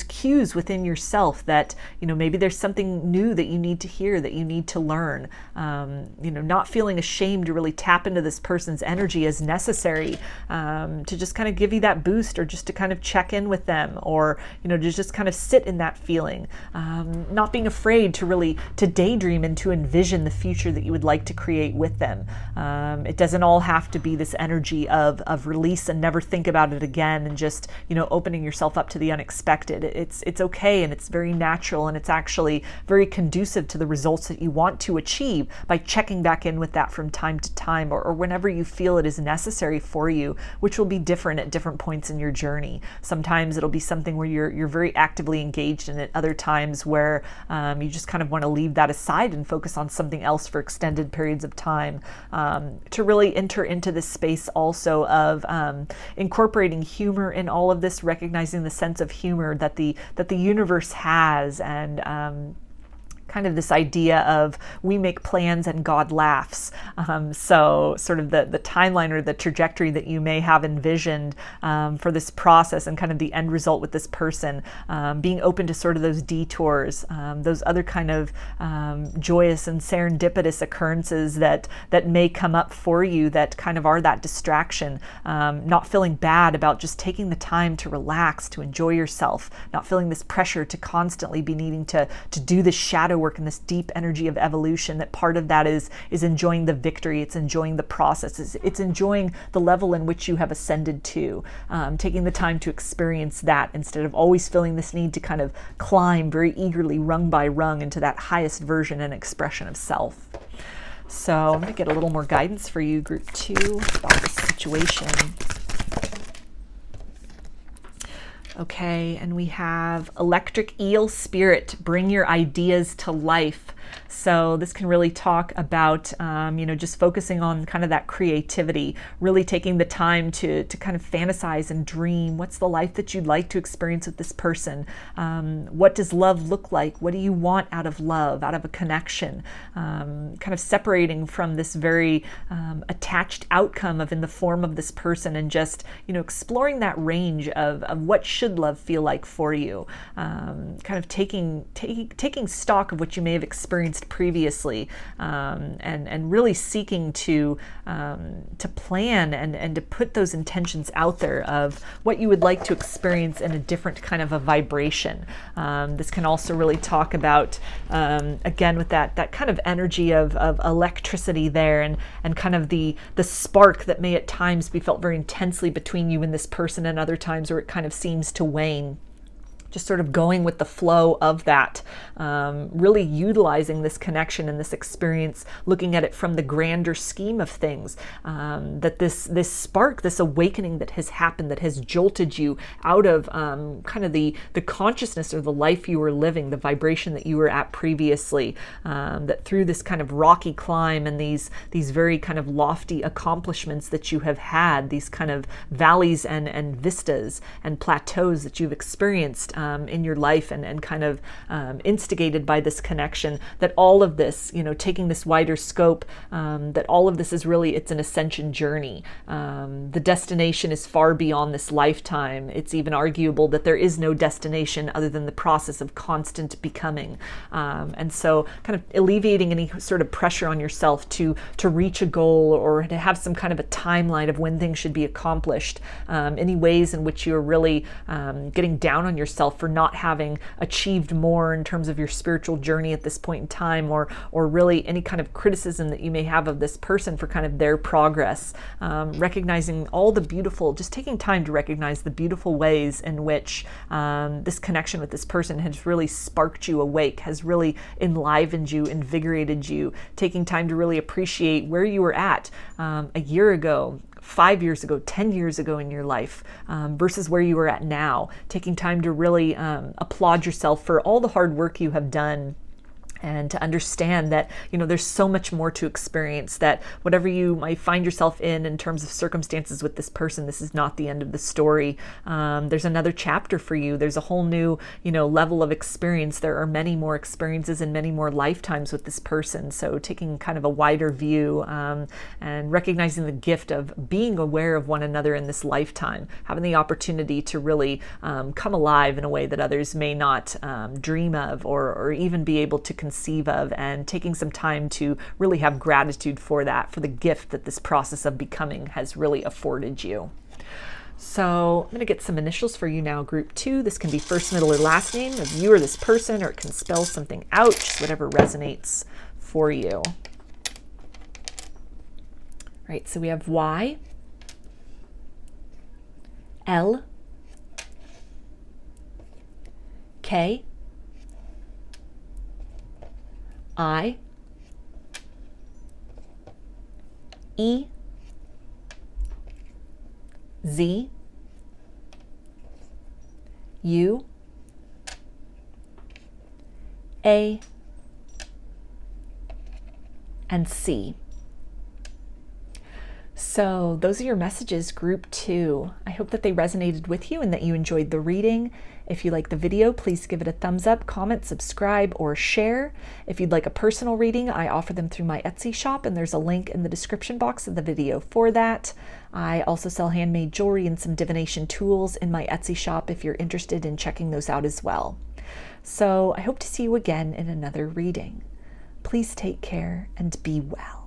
cues within yourself that, maybe there's something new that you need to hear, that you need to learn. Not feeling ashamed to really tap into this person's energy as necessary, to just kind of give you that boost, or just to kind of check in with them, or to just kind of sit in that feeling. Not being afraid to daydream and to envision the future that you would like to create with them. It doesn't all have to be this energy of release and never think about it again, and just opening yourself up to the unexpected. It's okay, and it's very natural, and it's actually very conducive to the results that you want to achieve by checking back in with that from time to time, or whenever you feel it is necessary for you, which will be different at different points in your journey. Sometimes it'll be something where you're very actively engaged in it. Other times where you just kind of want to leave that aside and focus on something else for extended periods of time, to really enter into this space also of incorporating humor in all of this, recognizing the sense of humor that the universe has, and kind of this idea of we make plans and God laughs. So sort of the timeline or the trajectory that you may have envisioned for this process and kind of the end result with this person, being open to sort of those detours, those other kind of joyous and serendipitous occurrences that may come up for you that kind of are that distraction, not feeling bad about just taking the time to relax, to enjoy yourself, not feeling this pressure to constantly be needing to do this shadow work work and this deep energy of evolution, that part of that is enjoying the victory, it's enjoying the process, it's enjoying the level in which you have ascended to, taking the time to experience that instead of always feeling this need to kind of climb very eagerly rung by rung into that highest version and expression of self. So I'm going to get a little more guidance for you, group 2, about this situation. Okay, and we have electric eel spirit, bring your ideas to life. So this can really talk about, just focusing on kind of that creativity, really taking the time to kind of fantasize and dream. What's the life that you'd like to experience with this person? What does love look like? What do you want out of love, out of a connection? Kind of separating from this very attached outcome of in the form of this person, and just, exploring that range of what should love feel like for you. Kind of taking stock of what you may have experienced previously, and really seeking to plan and to put those intentions out there of what you would like to experience in a different kind of a vibration. This can also really talk about, again, with that kind of energy of electricity there, and kind of the spark that may at times be felt very intensely between you and this person, and other times where it kind of seems to wane. Just sort of going with the flow of that, really utilizing this connection and this experience, looking at it from the grander scheme of things, that this spark, this awakening that has happened, that has jolted you out of kind of the consciousness or the life you were living, the vibration that you were at previously, that through this kind of rocky climb and these very kind of lofty accomplishments that you have had, these kind of valleys and vistas and plateaus that you've experienced in your life, and kind of instigated by this connection, that all of this, taking this wider scope, that all of this is really, it's an ascension journey. The destination is far beyond this lifetime. It's even arguable that there is no destination other than the process of constant becoming. And so kind of alleviating any sort of pressure on yourself to reach a goal, or to have some kind of a timeline of when things should be accomplished. Any ways in which you're really getting down on yourself for not having achieved more in terms of your spiritual journey at this point in time, or really any kind of criticism that you may have of this person for kind of their progress. Recognizing all the beautiful, just taking time to recognize the beautiful ways in which this connection with this person has really sparked you awake, has really enlivened you, invigorated you, taking time to really appreciate where you were at a year ago, 5 years ago, 10 years ago in your life, versus where you are at now, taking time to really applaud yourself for all the hard work you have done, and to understand that, there's so much more to experience, that whatever you might find yourself in terms of circumstances with this person, this is not the end of the story. There's another chapter for you. There's a whole new, level of experience. There are many more experiences and many more lifetimes with this person. So taking kind of a wider view, and recognizing the gift of being aware of one another in this lifetime, having the opportunity to really come alive in a way that others may not dream of, or even be able to conceive of, and taking some time to really have gratitude for that, for the gift that this process of becoming has really afforded you. So I'm going to get some initials for you now, group 2. This can be first, middle, or last name of you or this person, or it can spell something out, just whatever resonates for you. All right, so we have Y, L, K, I, E, Z, U, A, and C. So those are your messages, group 2. I hope that they resonated with you and that you enjoyed the reading. If you like the video, please give it a thumbs up, comment, subscribe, or share. If you'd like a personal reading, I offer them through my Etsy shop, and there's a link in the description box of the video for that. I also sell handmade jewelry and some divination tools in my Etsy shop if you're interested in checking those out as well. So I hope to see you again in another reading. Please take care and be well.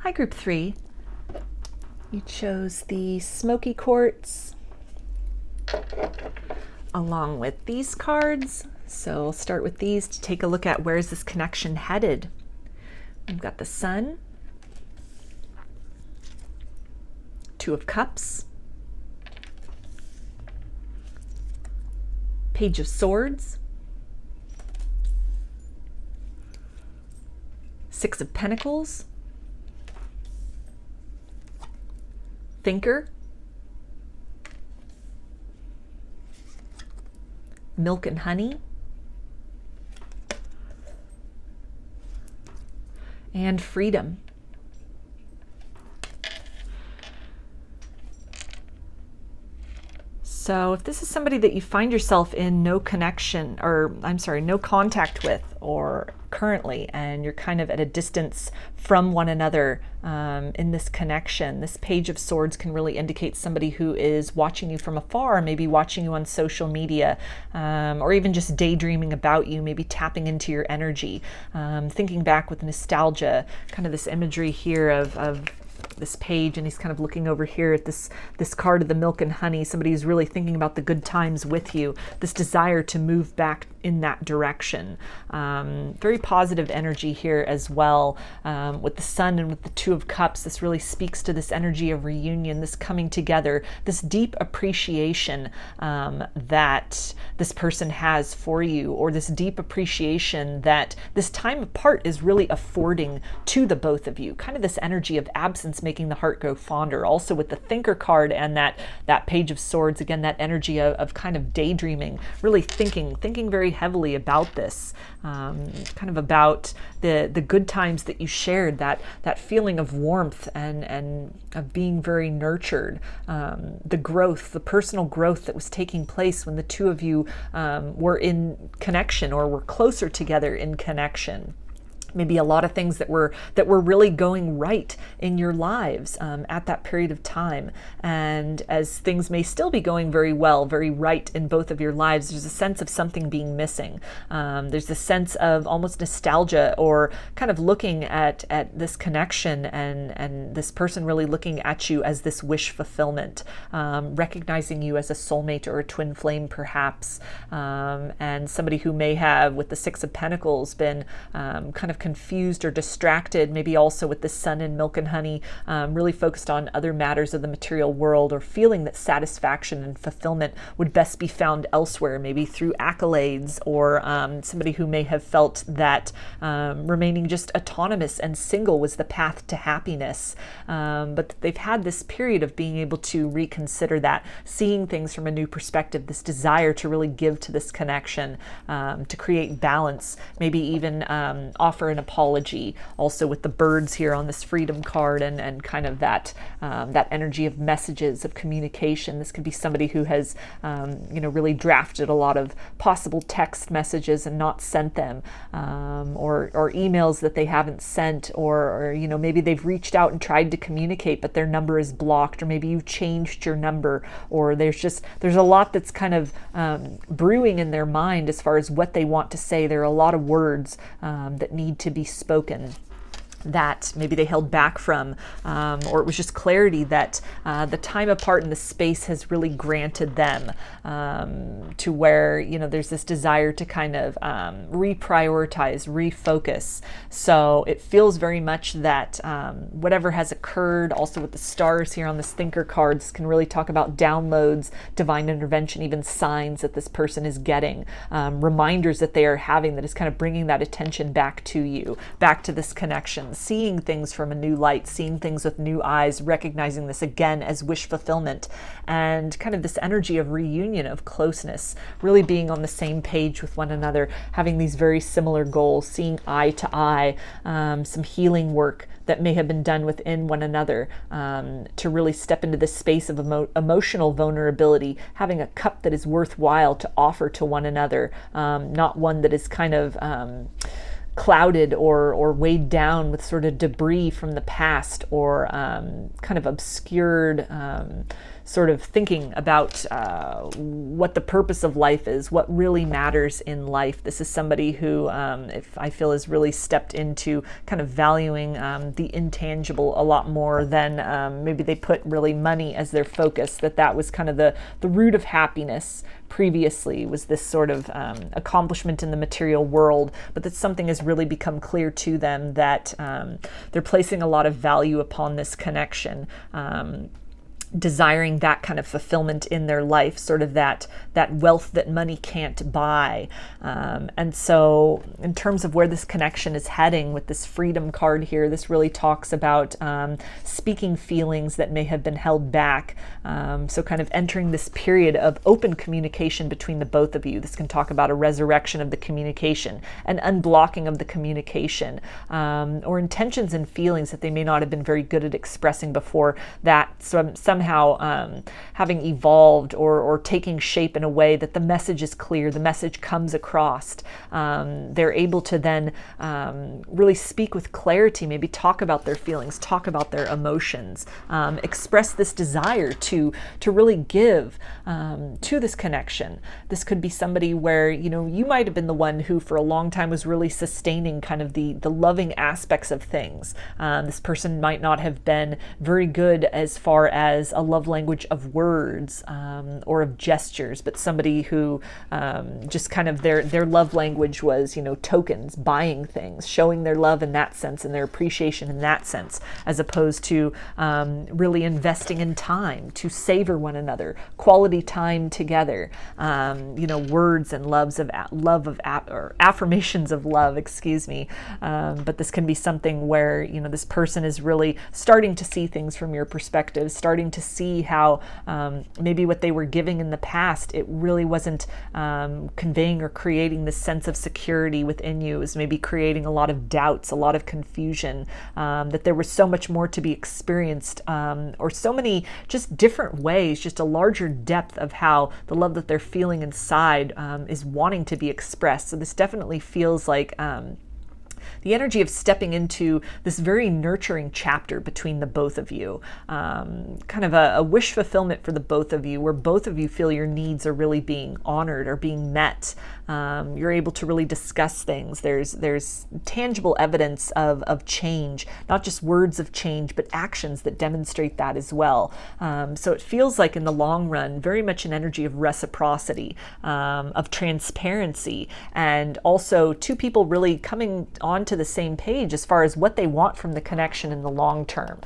Hi, Group 3. You chose the Smokey Quartz along with these cards. So we'll start with these to take a look at where is this connection headed. We've got the Sun, Two of Cups, Page of Swords, Six of Pentacles, Thinker, Milk and Honey, and Freedom. So if this is somebody that you find yourself in no connection, or I'm sorry, no contact with, or currently, and you're kind of at a distance from one another in this connection, this Page of Swords can really indicate somebody who is watching you from afar, maybe watching you on social media, or even just daydreaming about you, maybe tapping into your energy, thinking back with nostalgia, kind of this imagery here of this page, and he's kind of looking over here at this card of the Milk and Honey. Somebody who's really thinking about the good times with you, this desire to move back in that direction. Very positive energy here as well. With the Sun and with the Two of Cups, this really speaks to this energy of reunion, this coming together, this deep appreciation that this person has for you, or this deep appreciation that this time apart is really affording to the both of you. Kind of this energy of absence making the heart grow fonder. Also with the Thinker card and that Page of Swords, again, that energy of kind of daydreaming, really thinking very heavily about this, kind of about the good times that you shared, that feeling of warmth and of being very nurtured, the growth, the personal growth that was taking place when the two of you were in connection, or were closer together in connection. Maybe a lot of things that were really going right in your lives at that period of time. And as things may still be going very well, very right in both of your lives, there's a sense of something being missing. There's a sense of almost nostalgia, or kind of looking at this connection and this person really looking at you as this wish fulfillment, recognizing you as a soulmate or a twin flame perhaps, and somebody who may have, with the Six of Pentacles, been kind of confused or distracted, maybe also with the Sun and Milk and Honey, really focused on other matters of the material world, or feeling that satisfaction and fulfillment would best be found elsewhere, maybe through accolades, or somebody who may have felt that remaining just autonomous and single was the path to happiness. But they've had this period of being able to reconsider that, seeing things from a new perspective, this desire to really give to this connection, to create balance, maybe even offer an apology. Also with the birds here on this Freedom card, and kind of that energy of messages, of communication. This could be somebody who has really drafted a lot of possible text messages and not sent them, or emails that they haven't sent, or maybe they've reached out and tried to communicate, but their number is blocked, or maybe you've changed your number, or there's a lot that's kind of brewing in their mind as far as what they want to say. There are a lot of words that need to be spoken that maybe they held back from, or it was just clarity that the time apart in the space has really granted them, to where there's this desire to kind of reprioritize, refocus. So it feels very much that whatever has occurred, also with the stars here on this Thinker card, this can really talk about downloads, divine intervention, even signs that this person is getting, reminders that they are having, that is kind of bringing that attention back to you, back to this connection. Seeing things from a new light, seeing things with new eyes, recognizing this again as wish fulfillment, and kind of this energy of reunion, of closeness, really being on the same page with one another, having these very similar goals, seeing eye to eye, some healing work that may have been done within one another, to really step into this space of emotional vulnerability, having a cup that is worthwhile to offer to one another, not one that is kind of clouded or weighed down with sort of debris from the past, or kind of obscured sort of thinking about what the purpose of life is, what really matters in life. This is somebody who, if I feel, has really stepped into kind of valuing the intangible a lot more than maybe they put really money as their focus, that was kind of the root of happiness previously, was this sort of accomplishment in the material world, but that something has really become clear to them, that they're placing a lot of value upon this connection, desiring that kind of fulfillment in their life, sort of that wealth that money can't buy. And so in terms of where this connection is heading with this freedom card here, this really talks about speaking feelings that may have been held back. So kind of entering this period of open communication between the both of you. This can talk about a resurrection of the communication, an unblocking of the communication, or intentions and feelings that they may not have been very good at expressing before, that somehow having evolved or taking shape in a way that the message is clear, the message comes across. They're able to then really speak with clarity, maybe talk about their feelings, talk about their emotions, express this desire to really give to this connection. This could be somebody where, you might have been the one who for a long time was really sustaining kind of the loving aspects of things. This person might not have been very good as far as a love language of words or of gestures, but somebody who just kind of their love language was, tokens, buying things, showing their love in that sense and their appreciation in that sense, as opposed to really investing in time to savor one another, quality time together, words and or affirmations of love, excuse me. But this can be something where, this person is really starting to see things from your perspective, starting to see how maybe what they were giving in the past, it really wasn't conveying or creating this sense of security within you. It was maybe creating a lot of doubts, a lot of confusion, that there was so much more to be experienced, or so many just different ways, just a larger depth of how the love that they're feeling inside is wanting to be expressed. So this definitely feels like the energy of stepping into this very nurturing chapter between the both of you, kind of a wish fulfillment for the both of you, where both of you feel your needs are really being honored or being met. You're able to really discuss things. There's tangible evidence of change, not just words of change, but actions that demonstrate that as well. So it feels like in the long run, very much an energy of reciprocity, of transparency, and also two people really coming onto the same page as far as what they want from the connection in the long term,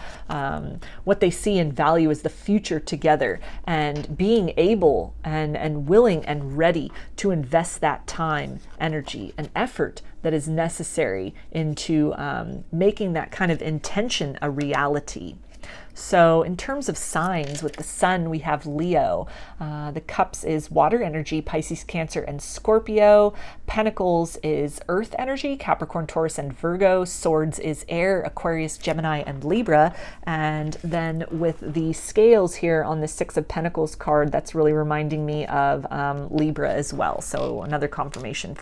what they see and value as the future together, and being able and willing and ready to invest that time, energy, and effort that is necessary into making that kind of intention a reality. So in terms of signs, with the sun, we have Leo. The cups is water energy, Pisces, Cancer, and Scorpio. Pentacles is earth energy, Capricorn, Taurus, and Virgo. Swords is air, Aquarius, Gemini, and Libra. And then with the scales here on the Six of Pentacles card, that's really reminding me of Libra as well. So another confirmation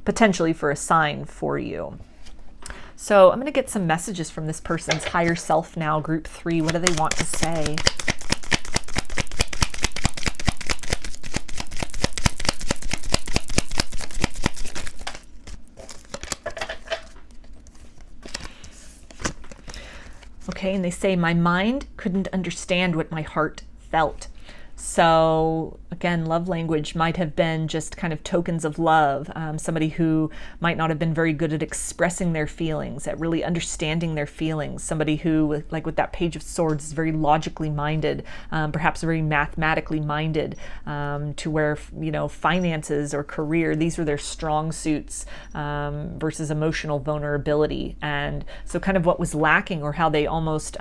potentially for a sign for you. So I'm going to get some messages from this person's higher self now, group 3. What do they want to say? Okay, and they say, my mind couldn't understand what my heart felt. So again, love language might have been just kind of tokens of love. Somebody who might not have been very good at expressing their feelings, at really understanding their feelings. Somebody who, like with that Page of Swords, is very logically minded, perhaps very mathematically minded, to where, finances or career, these are their strong suits, versus emotional vulnerability. And so kind of what was lacking, or how they almost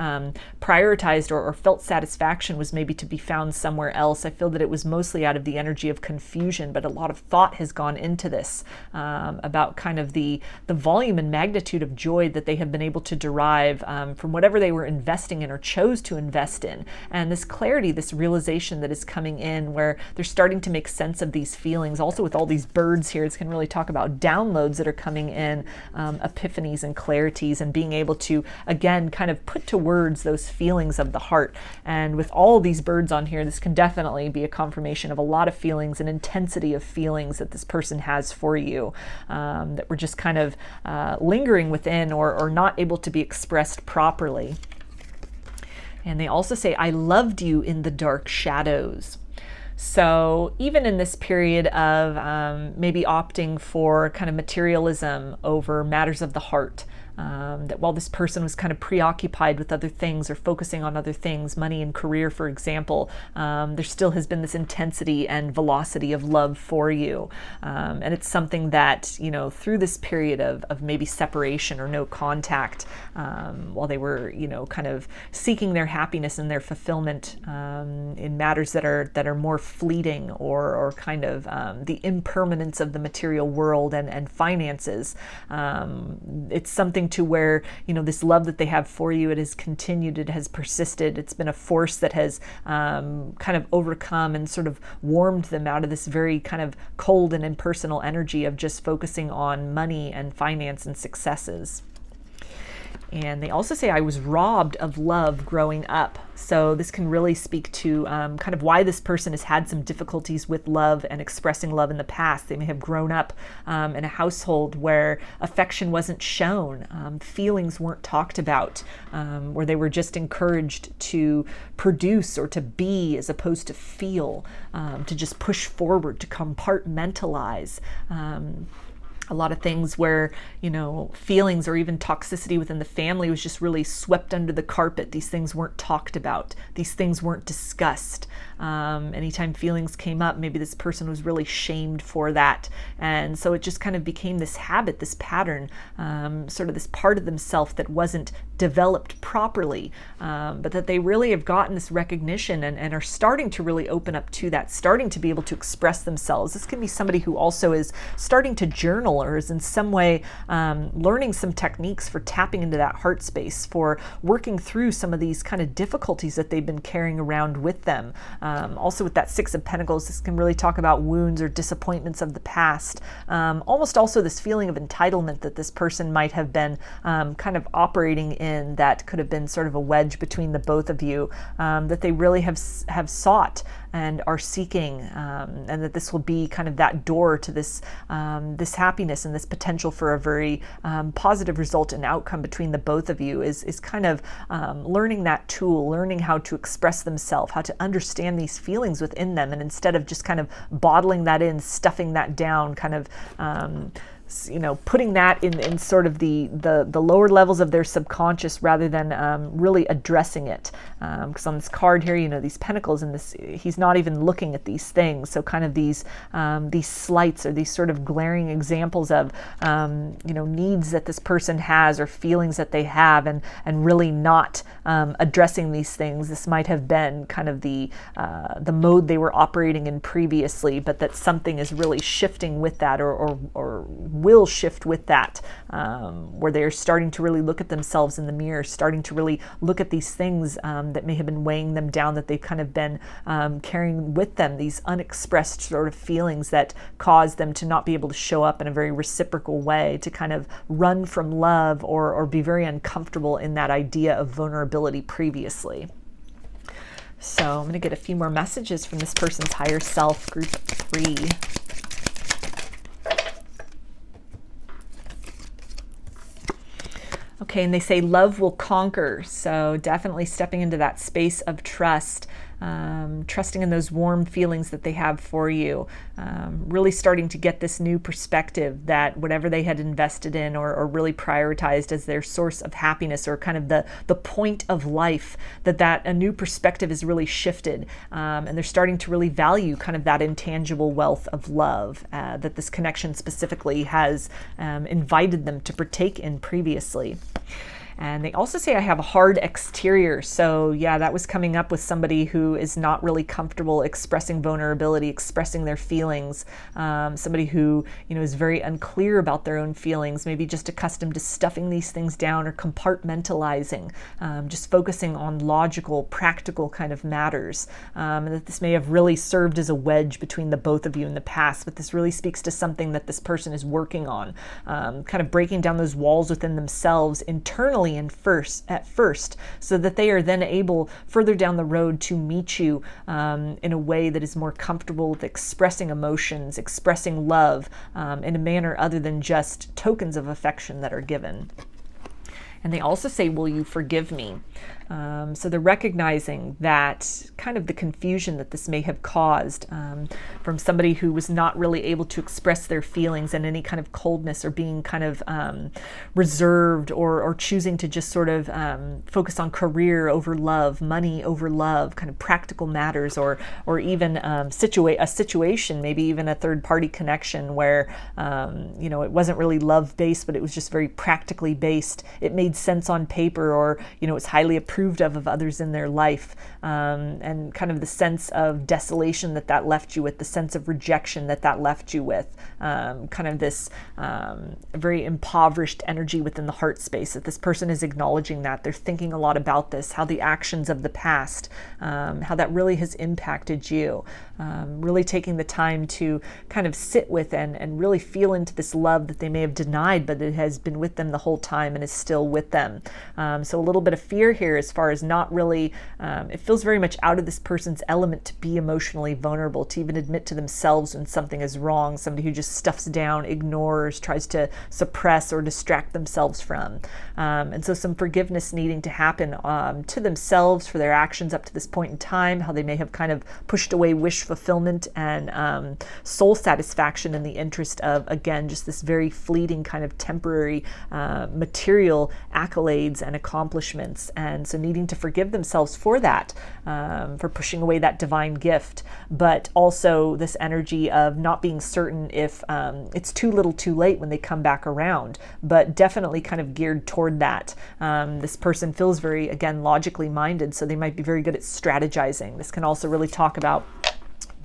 prioritized or felt satisfaction, was maybe to be found somewhere else. I feel that it was most mostly out of the energy of confusion, but a lot of thought has gone into this about kind of the volume and magnitude of joy that they have been able to derive from whatever they were investing in or chose to invest in. And this clarity, this realization that is coming in, where they're starting to make sense of these feelings. Also with all these birds here, it's can really talk about downloads that are coming in, epiphanies and clarities, and being able to, again, kind of put to words those feelings of the heart. And with all these birds on here, this can definitely be a confirmation of a lot of feelings and intensity of feelings that this person has for you, that were just kind of lingering within or not able to be expressed properly. And they also say, I loved you in the dark shadows. So even in this period of maybe opting for kind of materialism over matters of the heart, that while this person was kind of preoccupied with other things or focusing on other things, money and career, for example, there still has been this intensity and velocity of love for you. And it's something that, you know, through this period of maybe separation or no contact, while they were, you know, kind of seeking their happiness and their fulfillment in matters that are more fleeting or kind of the impermanence of the material world and finances, it's something to where, you know, this love that they have for you, it has continued, it has persisted. It's been a force that has kind of overcome and sort of warmed them out of this very kind of cold and impersonal energy of just focusing on money and finance and successes. And they also say, I was robbed of love growing up. So this can really speak to kind of why this person has had some difficulties with love and expressing love in the past. They may have grown up in a household where affection wasn't shown, feelings weren't talked about, where they were just encouraged to produce or to be as opposed to feel, to just push forward, to compartmentalize. A lot of things where, you know, feelings or even toxicity within the family was just really swept under the carpet. These things weren't talked about. These things weren't discussed. Anytime feelings came up, maybe this person was really shamed for that. And so it just kind of became this habit, this pattern, sort of this part of themselves that wasn't developed properly, but that they really have gotten this recognition and are starting to really open up to that, starting to be able to express themselves. This can be somebody who also is starting to journal or is in some way learning some techniques for tapping into that heart space, for working through some of these kind of difficulties that they've been carrying around with them. Also with that Six of Pentacles, this can really talk about wounds or disappointments of the past. Almost also this feeling of entitlement that this person might have been kind of operating in, that could have been sort of a wedge between the both of you, that they really have sought and are seeking, and that this will be kind of that door to this this happiness and this potential for a very positive result and outcome between the both of you is kind of learning that tool, learning how to express themselves, how to understand these feelings within them, and instead of just kind of bottling that in, stuffing that down, kind of you know, putting that in sort of the lower levels of their subconscious rather than really addressing it. Because on this card here, you know, these pentacles and this, he's not even looking at these things. So kind of these slights or these sort of glaring examples of, you know, needs that this person has or feelings that they have, and really not addressing these things. This might have been kind of the mode they were operating in previously, but that something is really shifting with that, or will shift with that, where they're starting to really look at themselves in the mirror, starting to really look at these things that may have been weighing them down, that they've kind of been carrying with them, these unexpressed sort of feelings that cause them to not be able to show up in a very reciprocal way, to kind of run from love or be very uncomfortable in that idea of vulnerability previously. So I'm going to get a few more messages from this person's higher self, group 3. Okay, and they say love will conquer. So definitely stepping into that space of trust, trusting in those warm feelings that they have for you, really starting to get this new perspective that whatever they had invested in or really prioritized as their source of happiness, or kind of the point of life, that a new perspective is really shifted, and they're starting to really value kind of that intangible wealth of love that this connection specifically has invited them to partake in previously. And they also say I have a hard exterior. So yeah, that was coming up with somebody who is not really comfortable expressing vulnerability, expressing their feelings. Somebody who, is very unclear about their own feelings, maybe just accustomed to stuffing these things down or compartmentalizing, just focusing on logical, practical kind of matters. And that this may have really served as a wedge between the both of you in the past, but this really speaks to something that this person is working on, kind of breaking down those walls within themselves internally and at first, so that they are then able further down the road to meet you in a way that is more comfortable with expressing emotions, expressing love in a manner other than just tokens of affection that are given. And they also say, will you forgive me? So they're recognizing that kind of the confusion that this may have caused from somebody who was not really able to express their feelings and any kind of coldness, or being kind of reserved, or choosing to just sort of focus on career over love, money over love, kind of practical matters, or even a situation, maybe even a third party connection where it wasn't really love based, but it was just very practically based. It made sense on paper, or it was highly approved of others in their life, and kind of the sense of desolation that left you with, the sense of rejection that left you with, kind of this very impoverished energy within the heart space, that this person is acknowledging that. They're thinking a lot about this, how the actions of the past, how that really has impacted you, really taking the time to kind of sit with and really feel into this love that they may have denied, but it has been with them the whole time and is still with them. So a little bit of fear here as far as not really, it feels very much out of this person's element to be emotionally vulnerable, to even admit to themselves when something is wrong, somebody who just stuffs down, ignores, tries to suppress or distract themselves from. And so some forgiveness needing to happen to themselves for their actions up to this point in time, how they may have kind of pushed away wish fulfillment and soul satisfaction in the interest of, again, just this very fleeting kind of temporary material accolades and accomplishments. And so needing to forgive themselves for that, for pushing away that divine gift, but also this energy of not being certain if it's too little too late when they come back around, but definitely kind of geared toward that. This person feels very, again, logically minded, so they might be very good at strategizing. This can also really talk about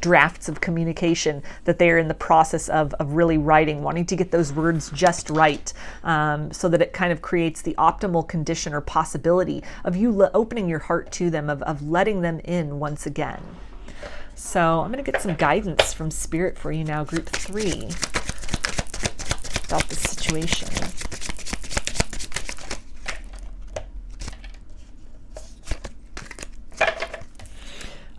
drafts of communication that they are in the process of really writing, wanting to get those words just right, so that it kind of creates the optimal condition or possibility of you opening your heart to them, of letting them in once again. So I'm going to get some guidance from Spirit for you now, group 3, about this situation.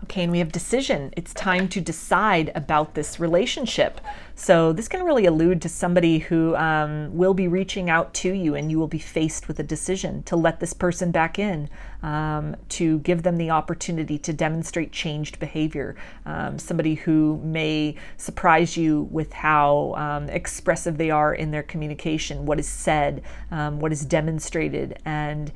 Okay, and we have decision. It's time to decide about this relationship. So this can really allude to somebody who will be reaching out to you, and you will be faced with a decision to let this person back in, to give them the opportunity to demonstrate changed behavior. Somebody who may surprise you with how expressive they are in their communication, what is said, what is demonstrated, and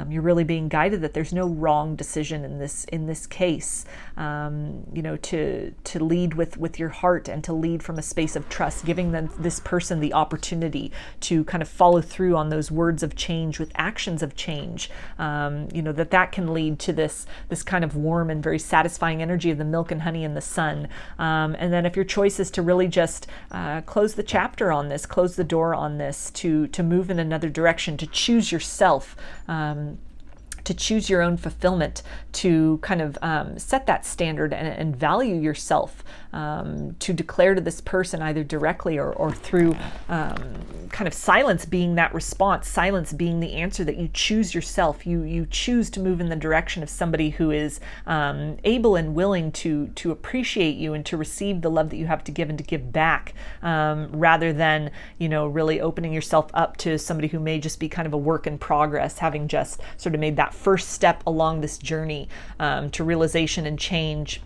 you're really being guided that there's no wrong decision in this case. To lead with your heart, and to lead from a space of trust, giving this person the opportunity to kind of follow through on those words of change with actions of change. That can lead to this kind of warm and very satisfying energy of the milk and honey and the sun. And then if your choice is to really just close the chapter on this, close the door on this, to move in another direction, to choose yourself, to choose your own fulfillment, to kind of set that standard and value yourself, to declare to this person either directly or through kind of silence being that response, silence being the answer, that you choose yourself. You choose to move in the direction of somebody who is able and willing to appreciate you and to receive the love that you have to give and to give back, rather than, really opening yourself up to somebody who may just be kind of a work in progress, having just sort of made that first step along this journey to realization and change.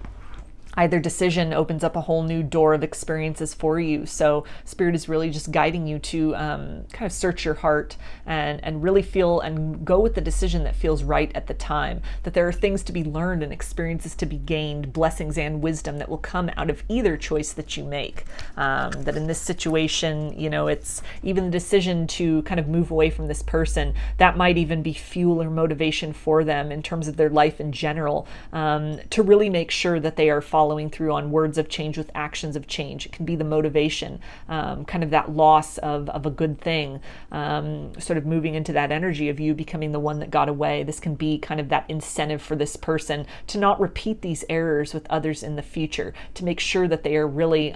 Either decision opens up a whole new door of experiences for you. So Spirit is really just guiding you to kind of search your heart and really feel and go with the decision that feels right at the time. That there are things to be learned and experiences to be gained, blessings and wisdom that will come out of either choice that you make. That in this situation, you know, it's even the decision to kind of move away from this person, that might even be fuel or motivation for them in terms of their life in general, to really make sure that they are following through on words of change with actions of change. It can be the motivation, kind of that loss of a good thing, sort of moving into that energy of you becoming the one that got away. This can be kind of that incentive for this person to not repeat these errors with others in the future, to make sure that they are really,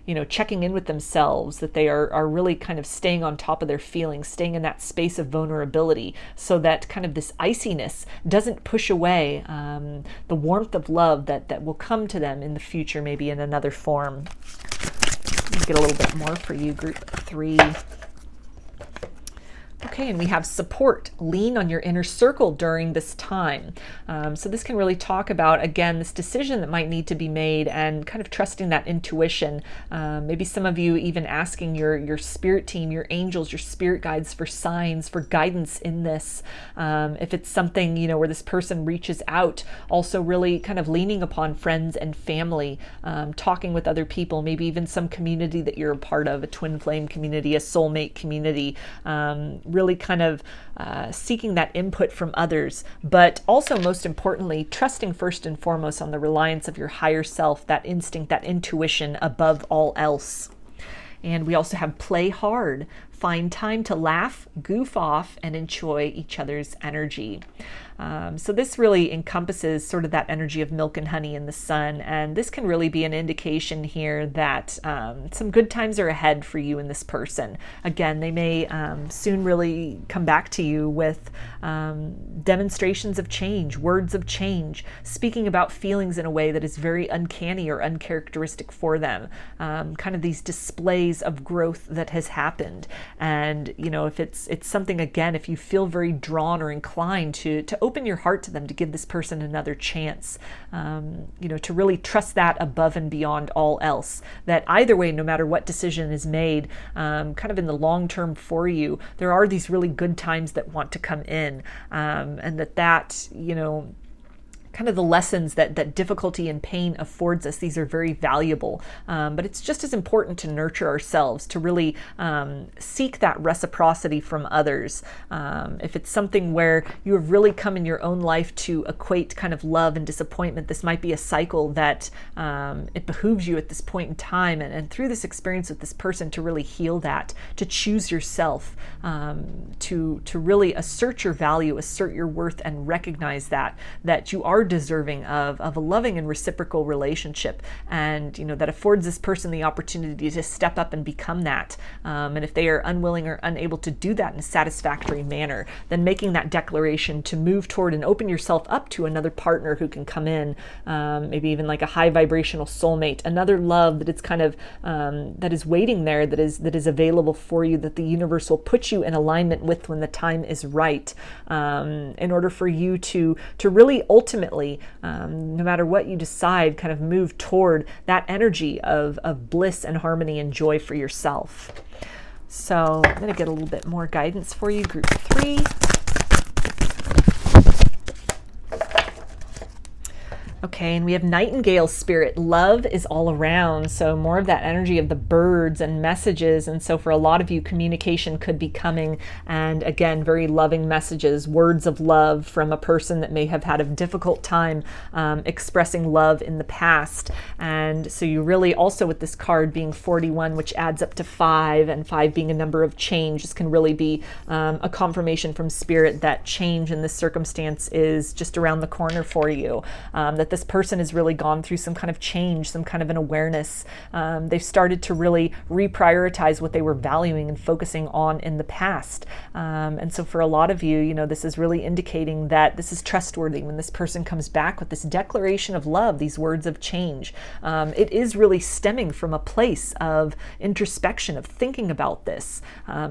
you know, checking in with themselves, that they are really kind of staying on top of their feelings, staying in that space of vulnerability, so that kind of this iciness doesn't push away the warmth of love that will come to them in the future, maybe in another form. Let's get a little bit more for you, group 3. Okay, and we have support. Lean on your inner circle during this time. So this can really talk about, again, this decision that might need to be made and kind of trusting that intuition. Maybe some of you even asking your spirit team, your angels, your spirit guides for signs, for guidance in this. If it's something, you know, where this person reaches out, also really kind of leaning upon friends and family, talking with other people, maybe even some community that you're a part of, a twin flame community, a soulmate community, really kind of seeking that input from others, but also most importantly, trusting first and foremost on the reliance of your higher self, that instinct, that intuition above all else. And we also have play hard. Find time to laugh, goof off, and enjoy each other's energy. So this really encompasses sort of that energy of milk and honey in the sun. And this can really be an indication here that some good times are ahead for you and this person. Again, they may soon really come back to you with demonstrations of change, words of change, speaking about feelings in a way that is very uncanny or uncharacteristic for them. Kind of these displays of growth that has happened. And, you know, if it's something, again, if you feel very drawn or inclined to open your heart to them, to give this person another chance, you know, to really trust that above and beyond all else, that either way, no matter what decision is made, kind of in the long term for you, there are these really good times that want to come in, and that, you know, kind of the lessons that difficulty and pain affords us, these are very valuable. But it's just as important to nurture ourselves, to really seek that reciprocity from others. If it's something where you have really come in your own life to equate kind of love and disappointment, this might be a cycle that it behooves you at this point in time, and through this experience with this person, to really heal that, to choose yourself, to really assert your value, assert your worth, and recognize that you are deserving of a loving and reciprocal relationship, and you know that affords this person the opportunity to step up and become that. And if they are unwilling or unable to do that in a satisfactory manner, then making that declaration to move toward and open yourself up to another partner who can come in, maybe even like a high vibrational soulmate, another love that it's kind of that is waiting there, that is available for you, that the universe will put you in alignment with when the time is right, in order for you to really ultimately, no matter what you decide, kind of move toward that energy of bliss and harmony and joy for yourself. So I'm going to get a little bit more guidance for you, group 3. Okay, and we have nightingale spirit. Love is all around. So more of that energy of the birds and messages. And so for a lot of you, communication could be coming. And again, very loving messages, words of love from a person that may have had a difficult time expressing love in the past. And so you really also, with this card being 41, which adds up to 5, and 5 being a number of change, this can really be a confirmation from spirit that change in this circumstance is just around the corner for you. That this person has really gone through some kind of change, some kind of an awareness. They've started to really reprioritize what they were valuing and focusing on in the past. And so for a lot of you, you know, this is really indicating that this is trustworthy when this person comes back with this declaration of love, these words of change. It is really stemming from a place of introspection, of thinking about this,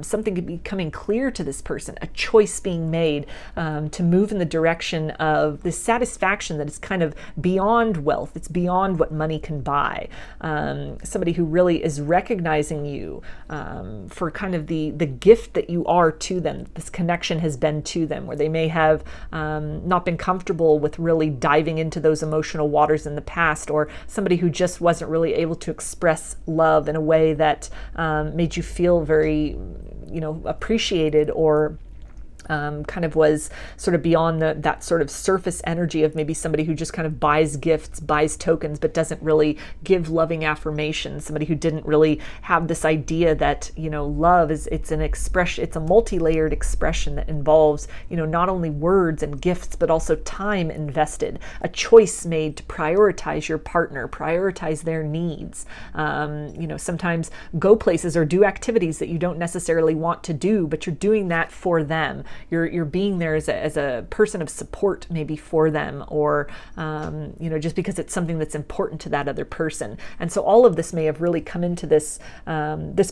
something becoming clear to this person, a choice being made to move in the direction of this satisfaction that is kind of beyond wealth. It's beyond what money can buy. Somebody who really is recognizing you for kind of the gift that you are to them. This connection has been to them, where they may have not been comfortable with really diving into those emotional waters in the past, or somebody who just wasn't really able to express love in a way that made you feel very, appreciated, or kind of was sort of beyond that sort of surface energy of maybe somebody who just kind of buys gifts, buys tokens, but doesn't really give loving affirmations. Somebody who didn't really have this idea that, love it's an expression, it's a multi-layered expression that involves, not only words and gifts, but also time invested, a choice made to prioritize your partner, prioritize their needs. Sometimes go places or do activities that you don't necessarily want to do, but you're doing that for them. You're being there as a person of support, maybe for them, or just because it's something that's important to that other person. And so all of this may have really come into this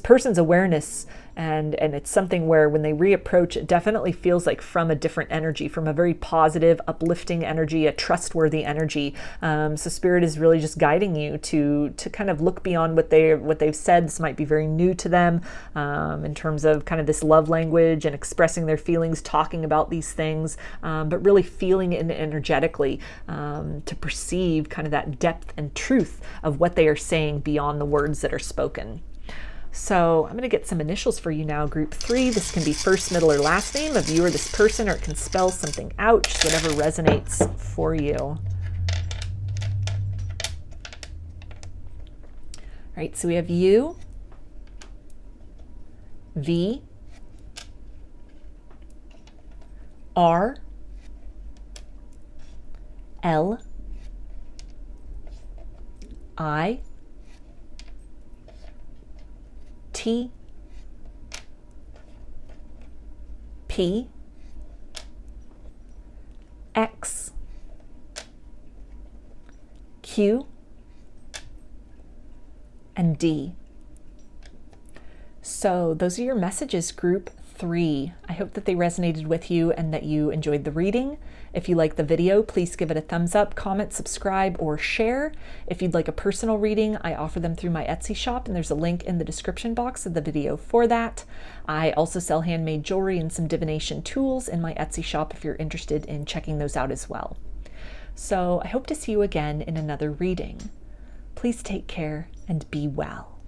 person's awareness, and it's something where when they reapproach, it definitely feels like from a different energy, from a very positive, uplifting energy, a trustworthy energy. So Spirit is really just guiding you to kind of look beyond what they've said. This might be very new to them in terms of kind of this love language and expressing their feelings, talking about these things, but really feeling it energetically to perceive kind of that depth and truth of what they are saying beyond the words that are spoken. So I'm going to get some initials for you now, group 3. This can be first, middle, or last name of you or this person, or it can spell something out, just whatever resonates for you. All right, so we have U, V, R, L, I, T, P, X, Q, and D. So those are your messages, group 3. I hope that they resonated with you and that you enjoyed the reading. If you like the video, please give it a thumbs up, comment, subscribe, or share. If you'd like a personal reading, I offer them through my Etsy shop, and there's a link in the description box of the video for that. I also sell handmade jewelry and some divination tools in my Etsy shop if you're interested in checking those out as well. So I hope to see you again in another reading. Please take care and be well.